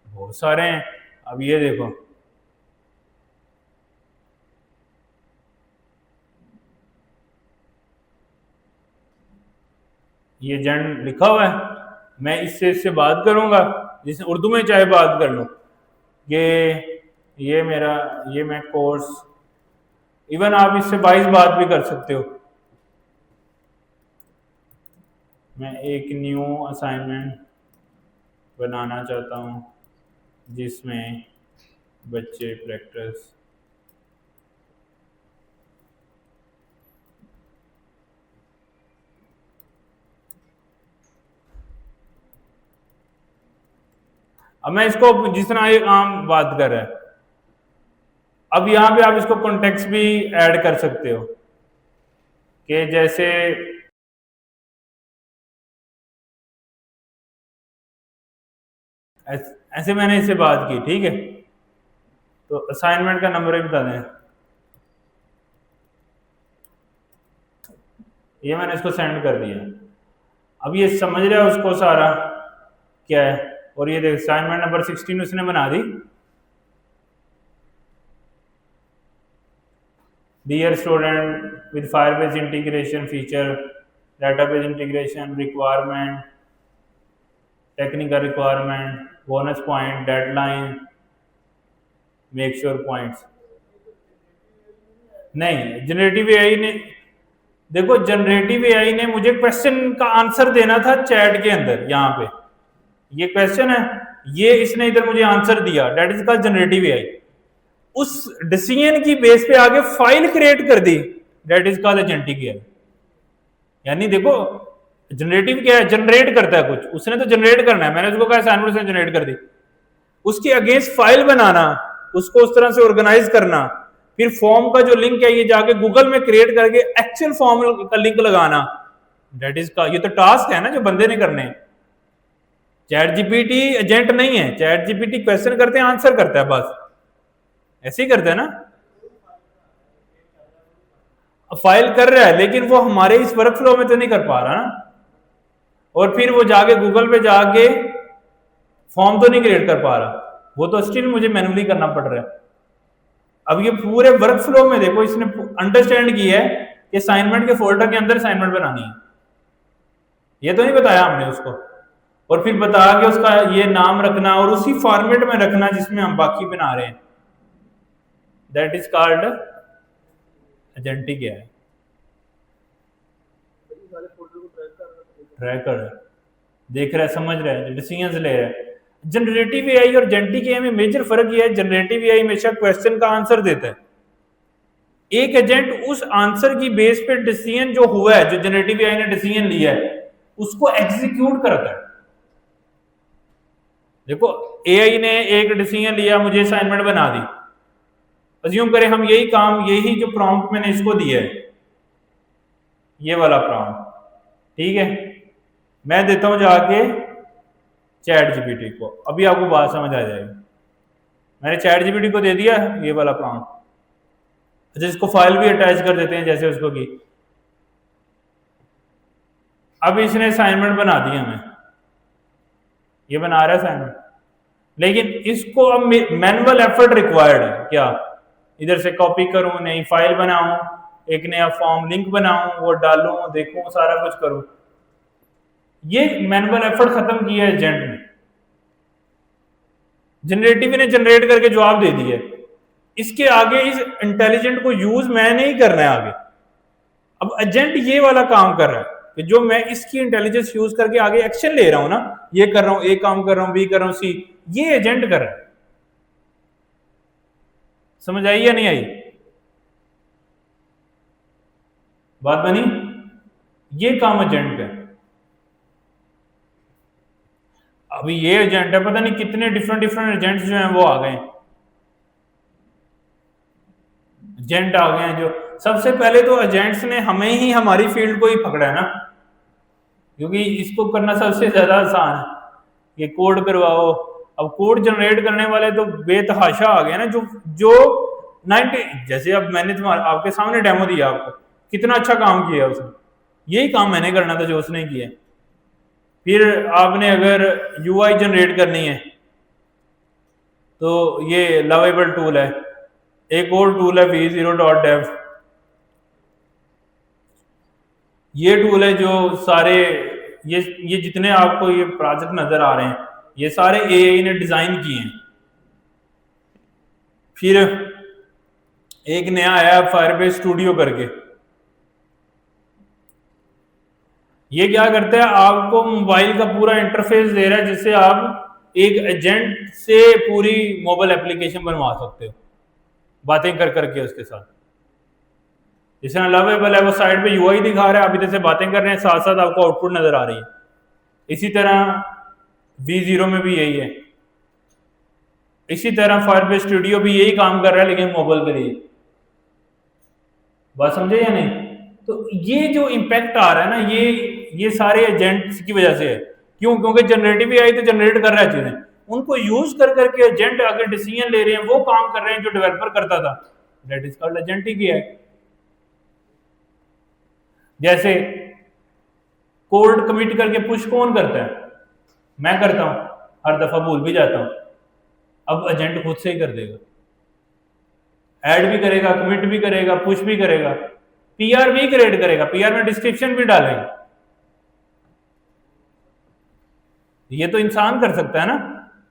Speaker 1: बहुत सारे हैं। अब ये देखो, ये एजेंट लिखा हुआ है, मैं इससे बात करूंगा, जिसे उर्दू में चाहे बात कर लो। ये मेरा, ये मैं कोर्स, इवन आप इससे 22 बात भी कर सकते हो। मैं एक न्यू असाइनमेंट बनाना चाहता हूँ जिसमें बच्चे प्रैक्टिस। अब मैं इसको जिस तरह एक आम बात कर रहा है, अब यहां पे आप इसको कॉन्टेक्स्ट भी ऐड कर सकते हो कि जैसे ऐसे मैंने इससे बात की, ठीक है, तो असाइनमेंट का नंबर भी बता दें, ये मैंने इसको सेंड कर दिया। अब ये समझ रहा है उसको सारा क्या है। और ये देख असाइनमेंट नंबर 16 उसने बना दी। Dear student, with Firebase integration feature, database integration requirement, technical requirement, bonus point, deadline, make sure points. नहीं, जनरेटिव एआई ने, देखो जनरेटिव एआई ने मुझे क्वेश्चन का आंसर देना था चैट के अंदर। यहाँ पे ये क्वेश्चन है, ये इसने इधर मुझे आंसर दिया, that is called generative AI. उस डिसीजन की बेस पे आगे फाइल क्रिएट कर दी, that is called agentic AI. यानी देखो जनरेटिव क्या है, जनरेट करता है कुछ, उसने तो जनरेट करना है, मैंने उसको कहा असाइनमेंट से जनरेट कर दी। उसके अगेंस्ट फाइल बनाना, उसको उस तरह से ऑर्गेनाइज करना, फिर फॉर्म का जो लिंक है ये जाके गूगल में क्रिएट करके एक्चुअल फॉर्म का लिंक लगाना, दैट इज का, ये तो टास्क है ना जो बंदे ने करने। चैट जीपीटी एजेंट नहीं है, चैट जीपीटी क्वेश्चन करते हैं आंसर करता है, बस ऐसे ही करता है ना। फाइल कर रहा है लेकिन वो हमारे इस वर्क फ्लो में तो नहीं कर पा रहा ना, और फिर वो जाके गूगल पे जाके फॉर्म तो नहीं क्रिएट कर पा रहा, वो तो स्टिल मुझे मैनुअली करना पड़ रहा है। अब ये पूरे वर्क फ्लो में देखो इसने अंडरस्टैंड किया है कि असाइनमेंट के फोल्डर के अंदर असाइनमेंट बनानी है, ये तो नहीं बताया हमने उसको, और फिर बता के उसका ये नाम रखना और उसी फॉर्मेट में रखना जिसमें हम बाकी बना रहे हैं, दैट इज कॉल्ड एजेंटिक है। ट्रैकर देख रहा है, समझ रहा है, डिसीजंस ले रहा है। जनरेटिव एआई और एजेंटिक एआई में मेजर फर्क यह है, जनरेटिव एआई हमेशा क्वेश्चन का आंसर देता है, एक एजेंट उस आंसर की बेस पे डिसीजन जो हुआ है, जो जनरेटिव एआई ने डिसीजन लिया है उसको एग्जीक्यूट करता है। देखो एआई ने एक डिसीजन लिया, मुझे असाइनमेंट बना दी, अज्यूम करें हम यही काम, यही जो प्रॉम्प्ट मैंने इसको दिया है, ये वाला प्रॉम्प्ट, ठीक है, मैं देता हूं जाके चैट जीपीटी को, अभी आपको बात समझ आ जाएगी। मैंने चैट जीपीटी को दे दिया ये वाला प्रॉम्प्ट, अच्छा इसको फाइल भी अटैच कर देते हैं जैसे उसको की। अब इसने असाइनमेंट बना दिया, हमें ये बना रहा है असाइनमेंट, लेकिन इसको अब मैनुअल एफर्ट रिक्वायर्ड है, क्या इधर से कॉपी करूं, नई फाइल बनाऊं, एक नया फॉर्म लिंक बनाऊं, वो डालूं, देखूं, सारा कुछ करूं, ये मैनुअल एफर्ट खत्म किया है एजेंट ने। जनरेटिव ने जनरेट करके जवाब दे दिया, इसके आगे इस इंटेलिजेंट को यूज मैं नहीं करना है आगे। अब एजेंट ये वाला काम कर रहा है कि जो मैं इसकी इंटेलिजेंस यूज करके आगे एक्शन ले रहा हूं ना, ये कर रहा हूं, ए काम कर रहा हूं, बी कर रहा हूं, सी, ये एजेंट कर रहा है। समझ आई या नहीं आई बात बनी? ये काम एजेंट का। अभी ये एजेंट है, पता नहीं कितने डिफरेंट डिफरेंट एजेंट्स जो हैं वो आ गए, एजेंट आ गए हैं। जो सबसे पहले तो एजेंट्स ने हमें ही, हमारी फील्ड को ही पकड़ा है ना, क्योंकि इसको करना सबसे ज्यादा आसान है, ये कोड करवाओ। अब कोड जनरेट करने वाले तो बेतहाशा आ गए ना, जो 90, जैसे अब मैंने तुम्हारे आपके सामने डेमो दिया, आपको कितना अच्छा काम किया उसने, यही काम मैंने करना था जो उसने किया। फिर आपने अगर यूआई जनरेट करनी है तो ये लवेबल टूल है, एक और टूल है v0.dev, ये टूल है जो सारे ये जितने आपको ये प्रोजेक्ट नजर आ रहे हैं ये सारे एआई ने डिजाइन किए हैं। फिर एक नया आया फायरबेस स्टूडियो करके, ये क्या करता है, आपको मोबाइल का पूरा इंटरफेस दे रहा है जिससे आप एक एजेंट से पूरी मोबाइल एप्लीकेशन बनवा सकते हो बातें कर करके उसके साथ। जिस लवेबल है वो साइड पे यूआई दिखा रहा है, आप इधर से बातें कर रहे हैं, साथ साथ आपको आउटपुट नजर आ रही है। इसी तरह v0 में भी यही है, इसी तरह फायरबेस स्टूडियो भी यही काम कर रहा है लेकिन मोबाइल के लिए। बात समझे या नहीं? तो ये जो इम्पैक्ट आ रहा है ना, ये सारे एजेंट्स की वजह से है। क्यों? क्योंकि जनरेटिव एआई तो जनरेट कर रहा है चीजें, उनको यूज कर करके एजेंट आगे डिसीजन ले रहे हैं, वो काम कर रहे हैं जो डेवलपर करता था, दैट इज कॉल्ड एजेंट ही किया है। जैसे कोड कमिट करके पुश कौन करता है? मैं करता हूं, हर दफा भूल भी जाता हूं, अब एजेंट खुद से ही कर देगा, ऐड भी करेगा, कमिट भी करेगा, पुश भी करेगा, पीआर भी क्रिएट करेगा, पीआर में डिस्क्रिप्शन भी डालेगा। ये तो इंसान कर सकता है ना,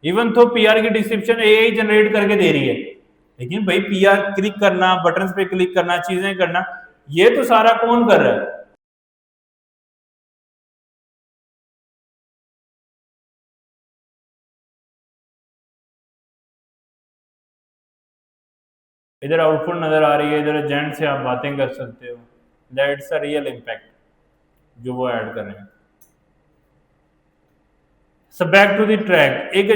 Speaker 1: इवन तो पीआर की डिस्क्रिप्शन एआई जनरेट करके दे रही है, लेकिन भाई पीआर क्लिक करना, बटन पे क्लिक करना, चीजें करना, ये तो सारा कौन कर रहा है? इधर आउटपुट नजर आ रही है, इधर एजेंट से आप बातें कर सकते हो, दैट्स अ रियल इम्पैक्ट जो वो ऐड कर रहे हैं। So back to the track, एक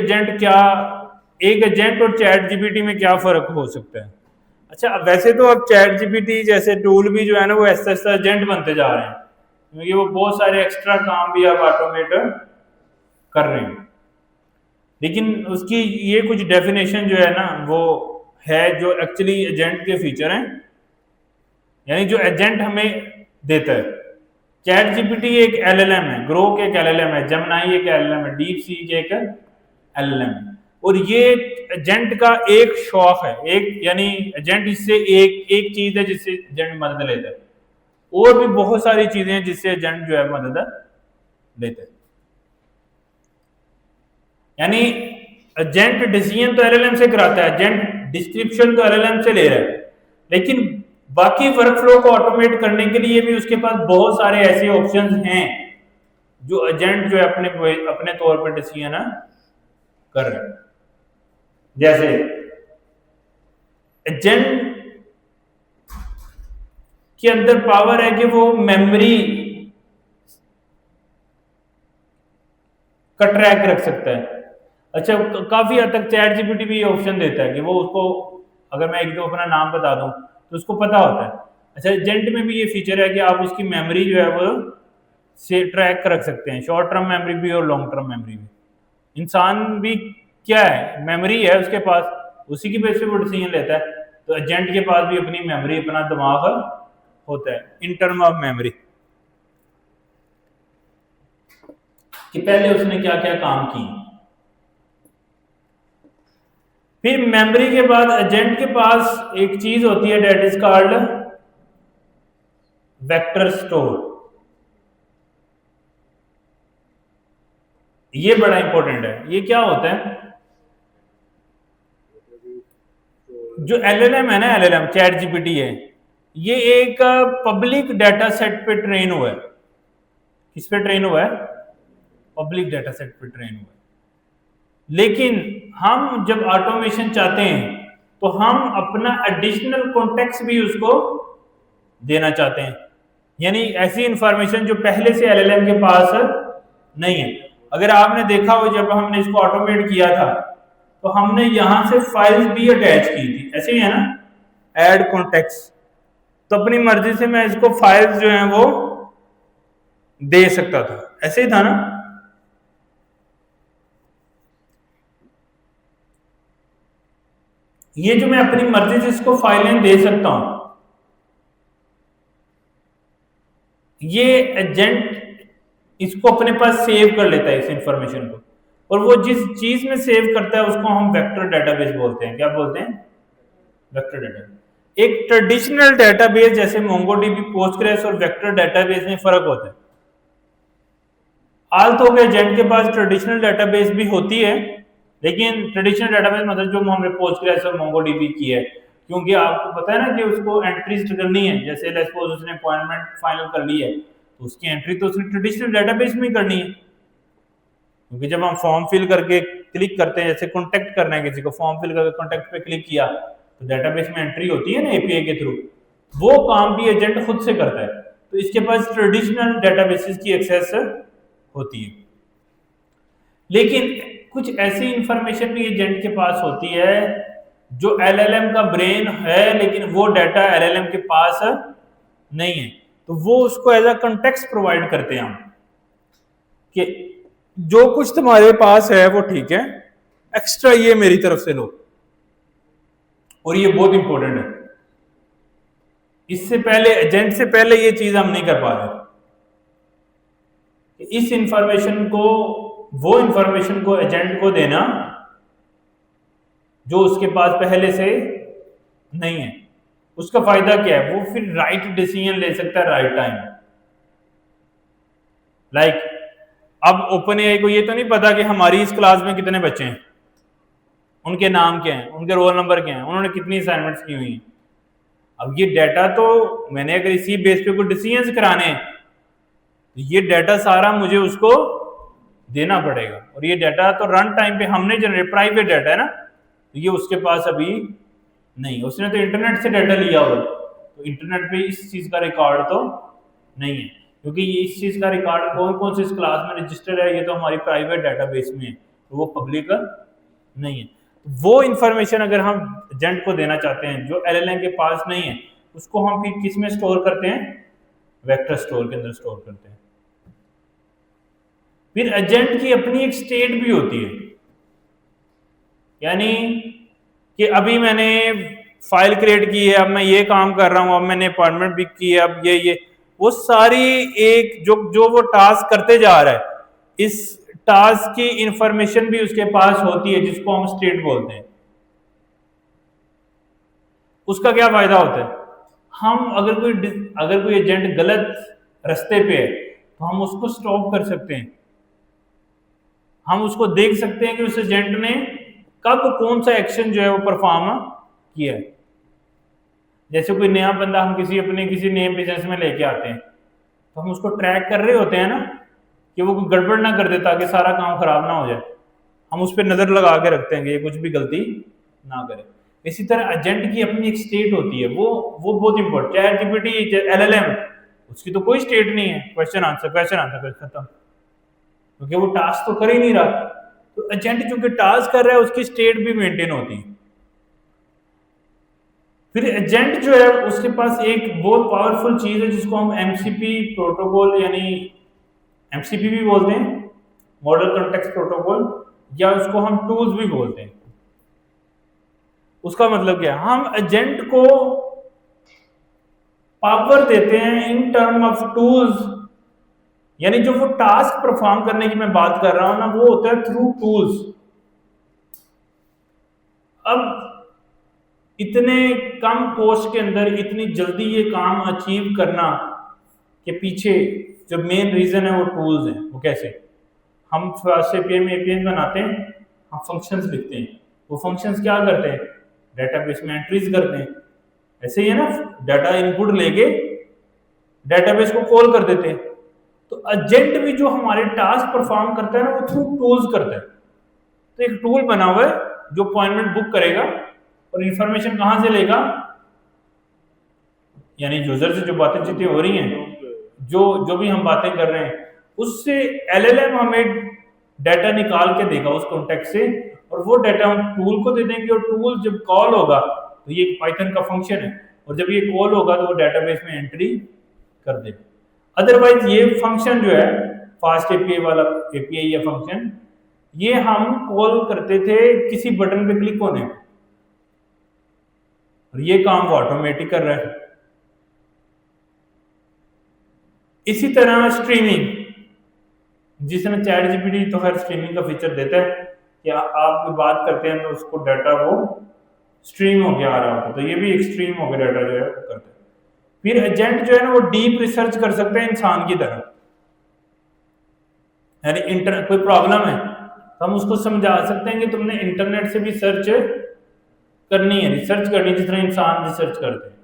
Speaker 1: एजेंट और चैट जीपीटी में क्या फर्क हो सकता है? अच्छा, वैसे तो अब चैट जीपीटी जैसे टूल भी जो है ना वो ऐसा ऐसा एजेंट बनते जा रहे हैं, क्योंकि वो बहुत सारे एक्स्ट्रा काम भी अब ऑटोमेट कर रहे हैं, लेकिन उसकी ये कुछ डेफिनेशन जो है ना वो है जो एक्चुअली एजेंट के फीचर हैं, यानी जो एजेंट हमें देता है। चैट जीपीटी एक एलएलएम है, ग्रोक एक एलएलएम है, जेमिनी एक एलएलएम है, डीप सीक एक एलएलएम है, और ये एजेंट का एक शौक है, एक यानी एजेंट इससे एक चीज है जिससे एजेंट मदद लेता है, और भी बहुत सारी चीजें हैं जिससे एजेंट जो है मदद लेता है। यानी एजेंट डिसीजन तो एलएलएम से कराता है, एजेंट डिस्क्रिप्शन तो एलएलएम से ले रहा है, लेकिन बाकी वर्कफ्लो को ऑटोमेट करने के लिए भी उसके पास बहुत सारे ऐसे ऑप्शंस हैं जो एजेंट जो है अपने तौर पर डिसीजन कर रहे हैं। जैसे एजेंट के अंदर पावर है कि वो मेमोरी का ट्रैक रख सकता है। अच्छा, काफी हद तक चैट जीपीटी भी ये ऑप्शन देता है कि वो उसको, अगर मैं एक दो अपना नाम बता दूं तो उसको पता होता है। अच्छा, एजेंट में भी ये फीचर है कि आप उसकी मेमोरी जो है वो से ट्रैक रख सकते हैं, शॉर्ट टर्म मेमोरी भी और लॉन्ग टर्म मेमोरी भी। इंसान भी क्या है, मेमोरी है उसके पास, उसी की बेस पे वो डिसीजन लेता है, तो एजेंट के पास भी अपनी मेमोरी, अपना दिमाग होता है इन टर्म ऑफ मेमोरी, कि पहले उसने क्या क्या काम किए। फिर मेमोरी के बाद एजेंट के पास एक चीज होती है that is called vector store. ये बड़ा इंपॉर्टेंट है। ये क्या होता है? जो एलएलएम है ना, एलएलएम चैट जीपीटी है, ये एक पब्लिक डाटा सेट पे ट्रेन हुआ है। किस पे ट्रेन हुआ है? पब्लिक डाटा सेट पे ट्रेन हुआ है। लेकिन हम जब ऑटोमेशन चाहते हैं तो हम अपना एडिशनल कॉन्टेक्स्ट भी उसको देना चाहते हैं, यानी ऐसी इंफॉर्मेशन जो पहले से एलएलएम के पास नहीं है। अगर आपने देखा हो जब हमने इसको ऑटोमेट किया था तो हमने यहां से फाइल्स भी अटैच की थी, ऐसे ही है ना, ऐड कॉन्टेक्स्ट, तो अपनी मर्जी से मैं इसको फाइल्स जो है वो दे सकता था, ऐसे ही था ना। ये जो मैं अपनी मर्जी से इसको फाइलें दे सकता हूं, ये एजेंट इसको अपने पास सेव कर लेता है इस इंफॉर्मेशन को, और वो जिस चीज में सेव करता है उसको हम वेक्टर डेटाबेस बोलते हैं। क्या बोलते हैं? Vector database. एक ट्रेडिशनल डेटाबेस जैसे मोंगोडीबी, पोस्टग्रेस और वेक्टर डेटाबेस में फर्क होता है। आल तो एजेंट के पास ट्रेडिशनल डेटाबेस भी होती है, लेकिन ट्रेडिशनल डेटाबेस मतलब जो हमने पोस्टग्रेस और मोंगोडीबी की है, क्योंकि आपको पता है ना कि उसको एंट्रीज करनी है। जैसे लेट्स सपोज उसने अपॉइंटमेंट फाइनल कर ली है तो उसकी एंट्री तो उसने ट्रेडिशनल डेटाबेस में करनी है, क्योंकि जब हम फॉर्म फिल करके क्लिक करते हैं, जैसे कॉन्टेक्ट करना है किसी को, फॉर्म फिल करके कॉन्टेक्ट पे क्लिक किया तो डेटाबेस में एंट्री होती है ना एपीआई के थ्रू, वो काम भी एजेंट खुद से करता है। तो इसके पास ट्रेडिशनल डेटाबेसेस की एक्सेस होती है, लेकिन कुछ ऐसी इंफॉर्मेशन भी एजेंट के पास होती है जो एलएलएम का ब्रेन है, लेकिन वो डाटा एलएलएम के पास नहीं है, तो वो उसको एज अ कॉन्टेक्स्ट प्रोवाइड करते हैं हम, कि जो कुछ तुम्हारे पास है वो ठीक है, एक्स्ट्रा ये मेरी तरफ से लो। और ये बहुत इंपॉर्टेंट है, इससे पहले एजेंट से पहले ये चीज हम नहीं कर पा रहे। इस इंफॉर्मेशन को, वो इंफॉर्मेशन को एजेंट को देना जो उसके पास पहले से नहीं है, उसका फायदा क्या है? वो फिर राइट डिसीजन ले सकता है राइट टाइम। लाइक अब ओपन एआई को ये तो नहीं पता कि हमारी इस क्लास में कितने बच्चे हैं, उनके नाम क्या हैं, उनके रोल नंबर क्या हैं, उन्होंने कितनी असाइनमेंट्स की हुई हैं। अब ये डाटा तो मैंने अगर इसी बेस पे कोई डिसीजंस कराने हैं तो ये डाटा सारा मुझे उसको देना पड़ेगा। और ये डाटा तो रन टाइम पे हमने जनरेट, प्राइवेट डाटा है ना, तो ये उसके पास अभी नहीं, उसने तो इंटरनेट से डाटा लिया हुआ, तो इंटरनेट पे इस चीज का रिकॉर्ड तो नहीं है, क्योंकि ये इस चीज का रिकॉर्ड कौन कौन से इस क्लास में रजिस्टर्ड है, ये तो हमारी प्राइवेट डाटाबेस में है, तो वो पब्लिक नहीं है। वो इंफॉर्मेशन अगर हम एजेंट को देना चाहते हैं जो एलएलएम के पास नहीं है, उसको हम फिर किस में स्टोर करते हैं? वेक्टर स्टोर के अंदर स्टोर करते हैं। फिर एजेंट की अपनी एक स्टेट भी होती है, यानी कि अभी मैंने फाइल क्रिएट की है, अब मैं ये काम कर रहा हूं, अब मैंने अपॉइंटमेंट पिक की है, अब ये वो सारी एक जो वो टास्क करते जा रहा है, इस टास्क की इंफॉर्मेशन भी उसके पास होती है, जिसको हम स्टेट बोलते हैं। उसका क्या फायदा होता है? हम अगर कोई एजेंट गलत रास्ते पे है तो हम उसको स्टॉप कर सकते हैं, हम उसको देख सकते हैं कि उस एजेंट ने कब कौन सा एक्शन जो है वो परफॉर्म किया है। जैसे कोई नया बंदा हम किसी नए बिजनेस में लेके आते हैं, तो हम उसको ट्रैक कर रहे होते हैं ना, कि वो कोई गड़बड़ ना कर दे ताकि सारा काम खराब ना हो जाए, हम उस पर नजर लगा के रखते हैं कि ये कुछ भी गलती ना करे। इसी तरह एजेंट की अपनी एक स्टेट होती है, वो बहुत इंपॉर्टेंट। चैट जीपीटी, एलएलएम, उसकी तो कोई स्टेट नहीं है, क्वेश्चन आंसर खत्म, क्योंकि वो टास्क तो कर ही नहीं रहा। तो एजेंट जो कि टास्क कर रहा है उसकी स्टेट भी मेंटेन होती है। फिर एजेंट जो है उसके पास एक बहुत पावरफुल चीज है जिसको हम एमसीपी प्रोटोकॉल, यानी एमसीपी भी बोलते हैं, मॉडल कॉन्टेक्स्ट प्रोटोकॉल, या उसको हम टूल्स भी बोलते हैं। उसका मतलब क्या है? हम एजेंट को पावर देते हैं इन टर्म ऑफ टूल्स, यानी जो वो टास्क परफॉर्म करने की मैं बात कर रहा हूं ना, वो होता है थ्रू टूल्स। अब इतने कम कॉस्ट के अंदर इतनी जल्दी ये काम अचीव करना के पीछे जो मेन रीजन है वो टूल्स हैं। वो कैसे? हम एपीआई में एपीआई बनाते हैं, हम फंक्शंस लिखते हैं, वो फंक्शंस क्या करते हैं? डेटाबेस में एंट्रीज करते हैं। ऐसे ही है ना, डाटा इनपुट लेके डेटाबेस को कॉल कर देते हैं। तो एजेंट भी जो हमारे टास्क परफॉर्म करता है ना, वो थ्रू टूल्स करता है। तो एक टूल बना हुआ है जो अपॉइंटमेंट बुक करेगा और इंफॉर्मेशन कहां से लेगा? यानी यूजर से जो बातें चीतें हो रही हैं, जो भी हम बातें कर रहे हैं, उससे एलएलएम हमें डाटा निकाल के देगा उस कॉन्टेक्स्ट से, और वो डाटा हम टूल को दे देंगे, और टूल जब कॉल होगा तो ये पाइथन का फंक्शन है, और जब ये कॉल होगा तो वो डेटाबेस में एंट्री कर देगा। अदरवाइज ये फंक्शन जो है फास्ट एपीआई वाला एपीआई या फंक्शन, ये हम कॉल करते थे किसी बटन पे क्लिक होने पे, और ये काम वो ऑटोमेटिक कर रहा है। इसी तरह स्ट्रीमिंग, जिसमें चैट जीपीटी तो हर स्ट्रीमिंग का फीचर देता है कि आप बात करते हैं तो उसको डाटा वो स्ट्रीम हो गया आ रहा होता है, तो ये भी एक स्ट्रीम हो गया डाटा जो है वो करते हैं। फिर एजेंट जो है ना वो डीप रिसर्च कर सकते हैं इंसान की तरह, यानी कोई प्रॉब्लम है तो हम उसको समझा सकते हैं कि तुमने इंटरनेट से भी सर्च करनी है, रिसर्च करनी, जिस तरह इंसान रिसर्च करते हैं।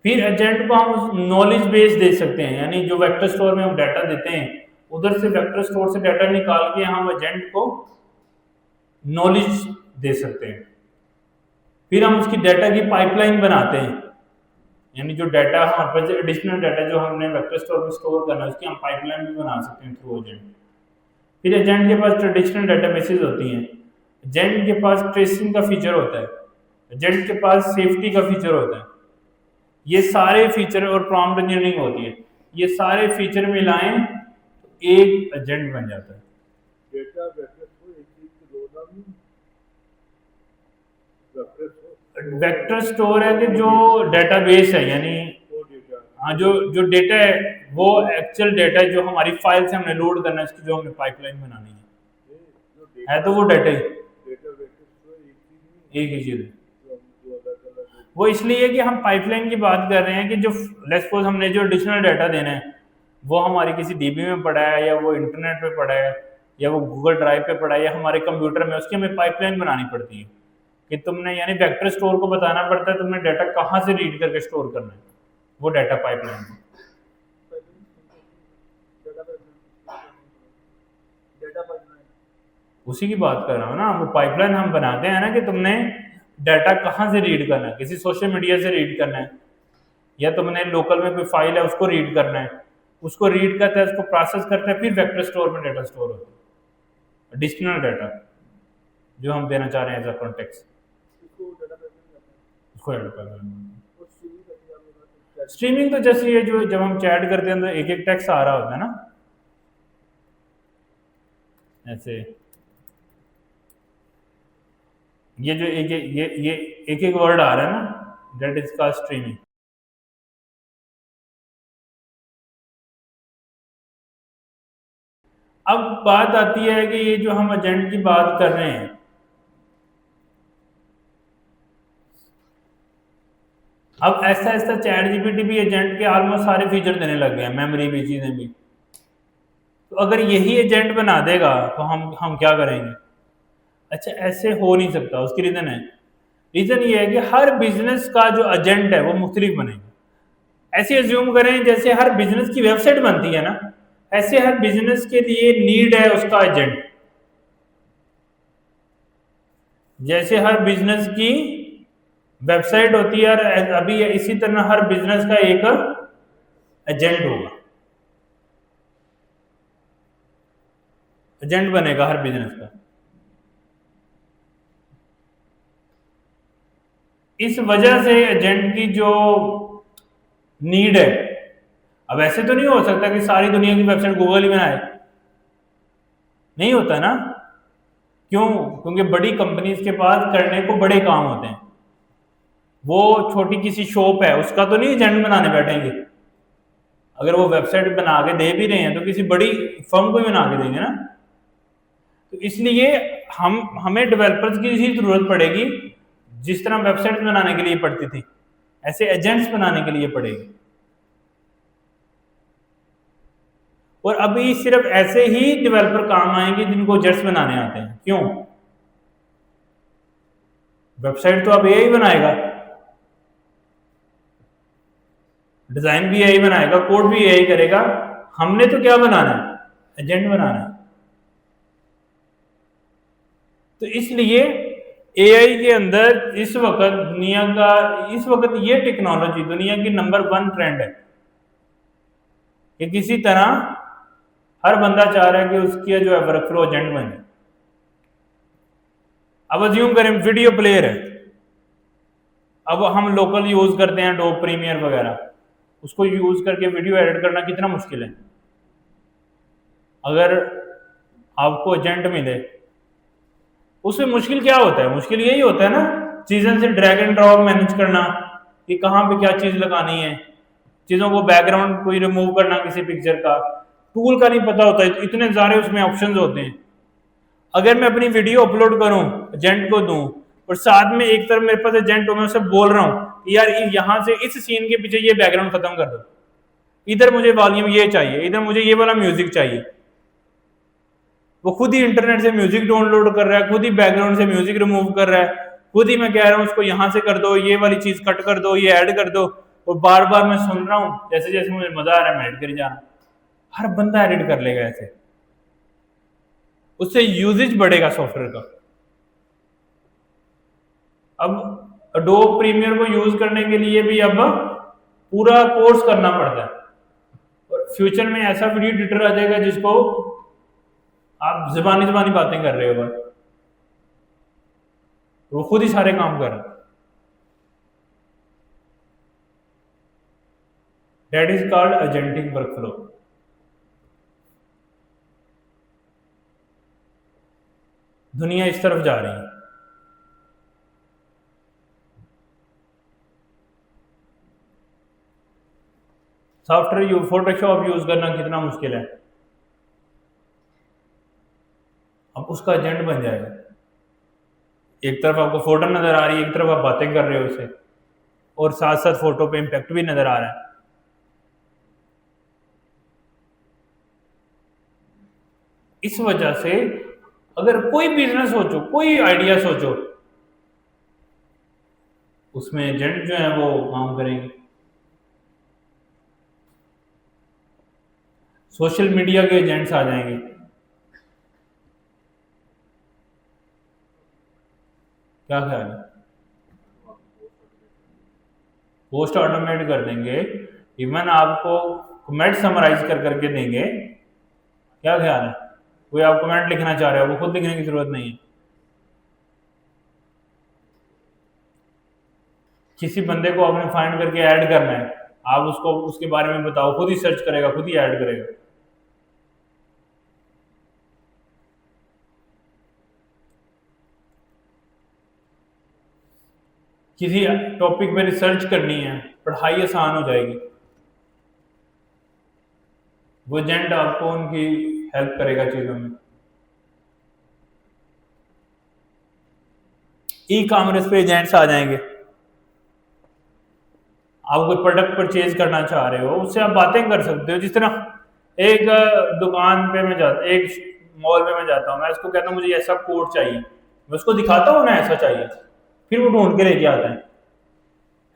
Speaker 1: फिर एजेंट को हम नॉलेज बेस दे सकते हैं, यानी जो वेक्टर स्टोर में हम डाटा देते हैं उधर से वेक्टर स्टोर से डाटा निकाल के हम एजेंट को नॉलेज दे सकते हैं। फिर हम उसकी डाटा की पाइपलाइन बनाते हैं, यानी जो डाटा हमारे पास एडिशनल डाटा जो हमने वेक्टर स्टोर में स्टोर करना है उसकी हम पाइपलाइन भी बना सकते हैं थ्रू एजेंट। फिर एजेंट के पास ट्रेडिशनल डेटाबेसेस होती हैं, एजेंट के पास ट्रेसिंग का फीचर होता है, एजेंट के पास सेफ्टी का फीचर होता है। ये सारे फीचर और प्रॉम्प्ट इंजीनियरिंग होती है, ये सारे फीचर मिलाएं तो एक एजेंट बन जाता है। वेक्टर स्टोर है कि जो डेटाबेस है, यानी हाँ, जो जो डेटा है वो एक्चुअल डेटा है जो हमारी फाइल से हमने लोड करना है, इसकी जो हमने पाइपलाइन बनानी है तो वो डेटा ही एक ही चीज है। वो इसलिए है कि हम पाइपलाइन की बात कर रहे हैं कि जो लेट्स सपोज हमने जो एडिशनल डाटा देना है वो हमारी किसी डीबी में पड़ा है, या वो इंटरनेट पे पड़ा है, या वो गूगल ड्राइव पे पड़ा है, या हमारे कंप्यूटर में, उसकी हमें पाइपलाइन बनानी पड़ती है कि तुमने, यानी वेक्टर स्टोर को बताना पड़ता है तुमने डाटा कहाँ से रीड करके स्टोर करना है, वो डाटा पाइपलाइन। उसी की बात कर रहा हूँ ना, वो पाइपलाइन हम बनाते हैं ना कि तुमने डाटा कहाँ से रीड करना है, किसी सोशल मीडिया से रीड करना है, या तुमने लोकल में कोई फाइल है उसको रीड करना है, उसको रीड करता है, उसको प्रोसेस करता है, फिर वेक्टर स्टोर में डाटा स्टोर होता है, एडिशनल डाटा जो हम देना चाह रहे हैं एज अ कॉन्टेक्स्ट, उसको डाटा पाइपलाइन। स्ट्रीमिंग तो जैसे ये जो जब हम चैट करते हैं तो एक एक टेक्स्ट आ रहा होता है ना, ऐसे ये जो ये एक एक वर्ड आ रहा है ना, दैट इज का स्ट्रीमिंग। अब बात आती है कि ये जो हम एजेंट की बात कर रहे हैं, अब ऐसा ऐसा चैट जीपीटी भी एजेंट के ऑलमोस्ट सारे फीचर देने लग गए हैं, मेमोरी भी, चीजें भी। तो अगर यही एजेंट बना देगा तो हम क्या करेंगे? अच्छा, ऐसे हो नहीं सकता, उसकी रीजन है, रीजन ये है कि हर बिजनेस का जो एजेंट है वो मुख्तलिफ बनेगा। ऐसे एज्यूम करें जैसे हर बिजनेस की वेबसाइट बनती है ना, ऐसे हर बिजनेस के लिए नीड है उसका एजेंट। जैसे हर बिजनेस की वेबसाइट होती है, अभी इसी तरह हर बिजनेस का एक एजेंट होगा, एजेंट बनेगा हर बिजनेस का। इस वजह से एजेंट की जो नीड है, अब ऐसे तो नहीं हो सकता कि सारी दुनिया की वेबसाइट गूगल ही बनाए, नहीं होता ना। क्यों? क्योंकि बड़ी कंपनीज के पास करने को बड़े काम होते हैं, वो छोटी किसी शॉप है उसका तो नहीं एजेंट बनाने बैठेंगे। अगर वो वेबसाइट बना के दे भी रहे हैं तो किसी बड़ी फर्म को ही बना के देंगे ना। तो इसलिए हमें डेवलपर्स की ही जरूरत पड़ेगी, जिस तरह वेबसाइट बनाने के लिए पड़ती थी, ऐसे एजेंट्स बनाने के लिए पड़ेगी। और अभी सिर्फ ऐसे ही डेवलपर काम आएंगे जिनको जेट्स बनाने आते हैं। क्यों? वेबसाइट तो अब एआई बनाएगा, डिजाइन भी एआई बनाएगा, कोड भी एआई करेगा, हमने तो क्या बनाना है? एजेंट बनाना है। तो इसलिए एआई के अंदर इस वक्त दुनिया का, इस वक्त ये टेक्नोलॉजी दुनिया की नंबर 1 ट्रेंड है कि किसी तरह हर बंदा चाह रहा है कि उसकी जो है वर्क फ्लो एजेंट बने। अब अज्यूम करें वीडियो प्लेयर है, अब हम लोकल यूज करते हैं डोप प्रीमियर वगैरह, उसको यूज करके वीडियो एडिट करना कितना मुश्किल है। अगर आपको एजेंट मिले, उसमें मुश्किल क्या होता है? मुश्किल यही होता है ना, चीज़ों से ड्रैग एंड ड्रॉप मैनेज करना कि कहाँ पे क्या चीज़ लगानी है, चीज़ों को बैकग्राउंड कोई रिमूव करना किसी पिक्चर का, टूल का नहीं पता होता, इतने सारे उसमें ऑप्शंस होते हैं। अगर मैं अपनी वीडियो अपलोड करूं, एजेंट को दूं, और साथ में एक तरफ मेरे पास एजेंट हो, मैं उसे बोल रहा हूं यार यहाँ से इस सीन के पीछे ये बैकग्राउंड खत्म कर दो, इधर मुझे वॉल्यूम ये चाहिए, इधर मुझे ये वाला म्यूजिक चाहिए, वो खुद ही इंटरनेट से म्यूजिक डाउनलोड कर रहा है, खुद ही बैकग्राउंड से म्यूजिक रिमूव कर रहा है, खुद ही मैं कह रहा हूँ उसको यहाँ से कर दो, ये वाली चीज कट कर दो, ये ऐड कर दो, और बार बार मैं सुन रहा हूँ, जैसे जैसे मुझे मजा आ रहा है मैं एडिट कर जा रहा हूँ। हर बंदा एडिट कर लेगा ऐसे, उससे यूजेज बढ़ेगा सॉफ्टवेयर का। अब अडोब प्रीमियर को यूज करने के लिए भी अब पूरा कोर्स करना पड़ता है, और फ्यूचर में ऐसा वीडियो एडिटर आ जाएगा जिसको आप जबानी जबानी बातें कर रहे हो बस, वो खुद ही सारे काम कर रहा है। That is called agentic workflow. दुनिया इस तरफ जा रही है। सॉफ्टवेयर फोटोशॉप यूज करना कितना मुश्किल है, अब उसका एजेंट बन जाएगा। एक तरफ आपको फोटो नजर आ रही है, एक तरफ आप बातें कर रहे हो उससे, और साथ साथ फोटो पे इम्पैक्ट भी नजर आ रहा है। इस वजह से अगर कोई बिजनेस सोचो, कोई आइडिया सोचो, उसमें एजेंट जो है वो काम करेंगे। सोशल मीडिया के एजेंट्स आ जाएंगे। क्या ख्याल है? पोस्ट ऑटोमेट कर देंगे, इवन आपको कमेंट समराइज कर करके देंगे। क्या ख्याल है? कोई आप कमेंट लिखना चाह रहे हो, वो खुद लिखने की जरूरत नहीं है। किसी बंदे को आपने फाइंड करके ऐड करना है, आप उसको उसके बारे में बताओ, खुद ही सर्च करेगा, खुद ही ऐड करेगा। किसी टॉपिक पे रिसर्च करनी है, पढ़ाई आसान हो जाएगी, वो एजेंट आपको उनकी हेल्प करेगा चीजों में। ई कॉमर्स पे एजेंट्स आ जाएंगे। आप कोई प्रोडक्ट परचेज करना चाह रहे हो, उससे आप बातें कर सकते हो। जिस तरह एक दुकान पे मैं जाता, एक मॉल में मैं जाता हूँ, मैं उसको कहता हूँ मुझे ऐसा कोट चाहिए, मैं उसको दिखाता हूँ ना ऐसा चाहिए, फिर वो ढूंढ के लेके आता है।